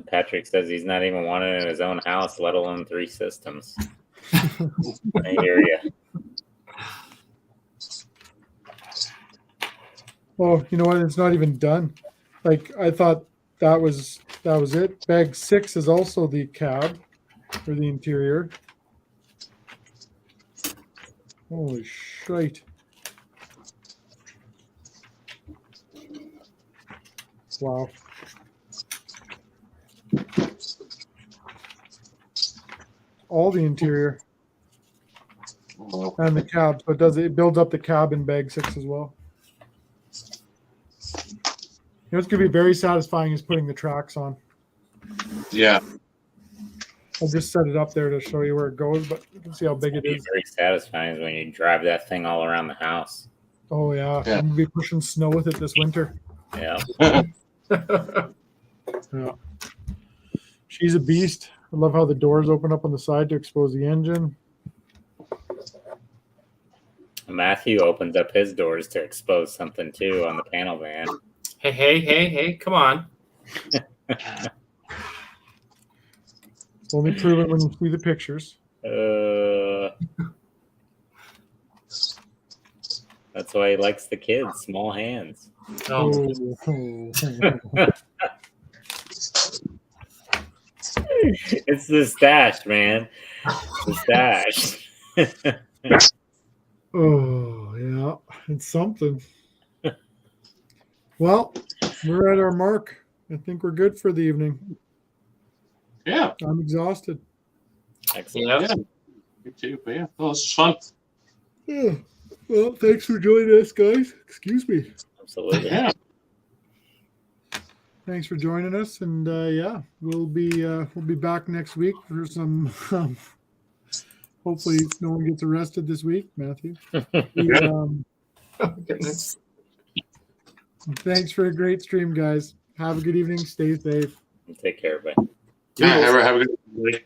Patrick says he's not even wanted in his own house, let alone 3 systems. I hear you. oh, you know what? It's not even done. Like I thought that was it. Bag 6 is also the cab for the interior. Holy shite. Wow. All the interior Well, and the cab. So it builds up the cab in bag 6 as well. You know what's gonna be very satisfying is putting the tracks on. yeah. I'll just set it up there to show you where it goes, but you can see how big it It'd be is. very satisfying when you drive that thing all around the house. Oh yeah. Yeah. I'm gonna be pushing snow with it this winter. Yeah. Yeah. She's a beast. I love how the doors open up on the side to expose the engine. Matthew opens up his doors to expose something too on the panel van. Hey, come on. Only prove it when you see the pictures. That's why he likes the kids, small hands. Oh, It's the stash, man. The stash. Oh, yeah. It's something. Well, we're at our mark. I think we're good for the evening. Yeah. I'm exhausted. Excellent. yeah. Yeah. Me too. But yeah, well, this is fun. Yeah. Well, thanks for joining us, guys. Excuse me. Absolutely. Yeah. Thanks for joining us, and yeah, we'll be back next week for some. Hopefully, no one gets arrested this week, Matthew. Yeah. Oh, goodness. Thanks for a great stream, guys. Have a good evening. Stay safe. Take care, everybody. Yeah. Have a good day.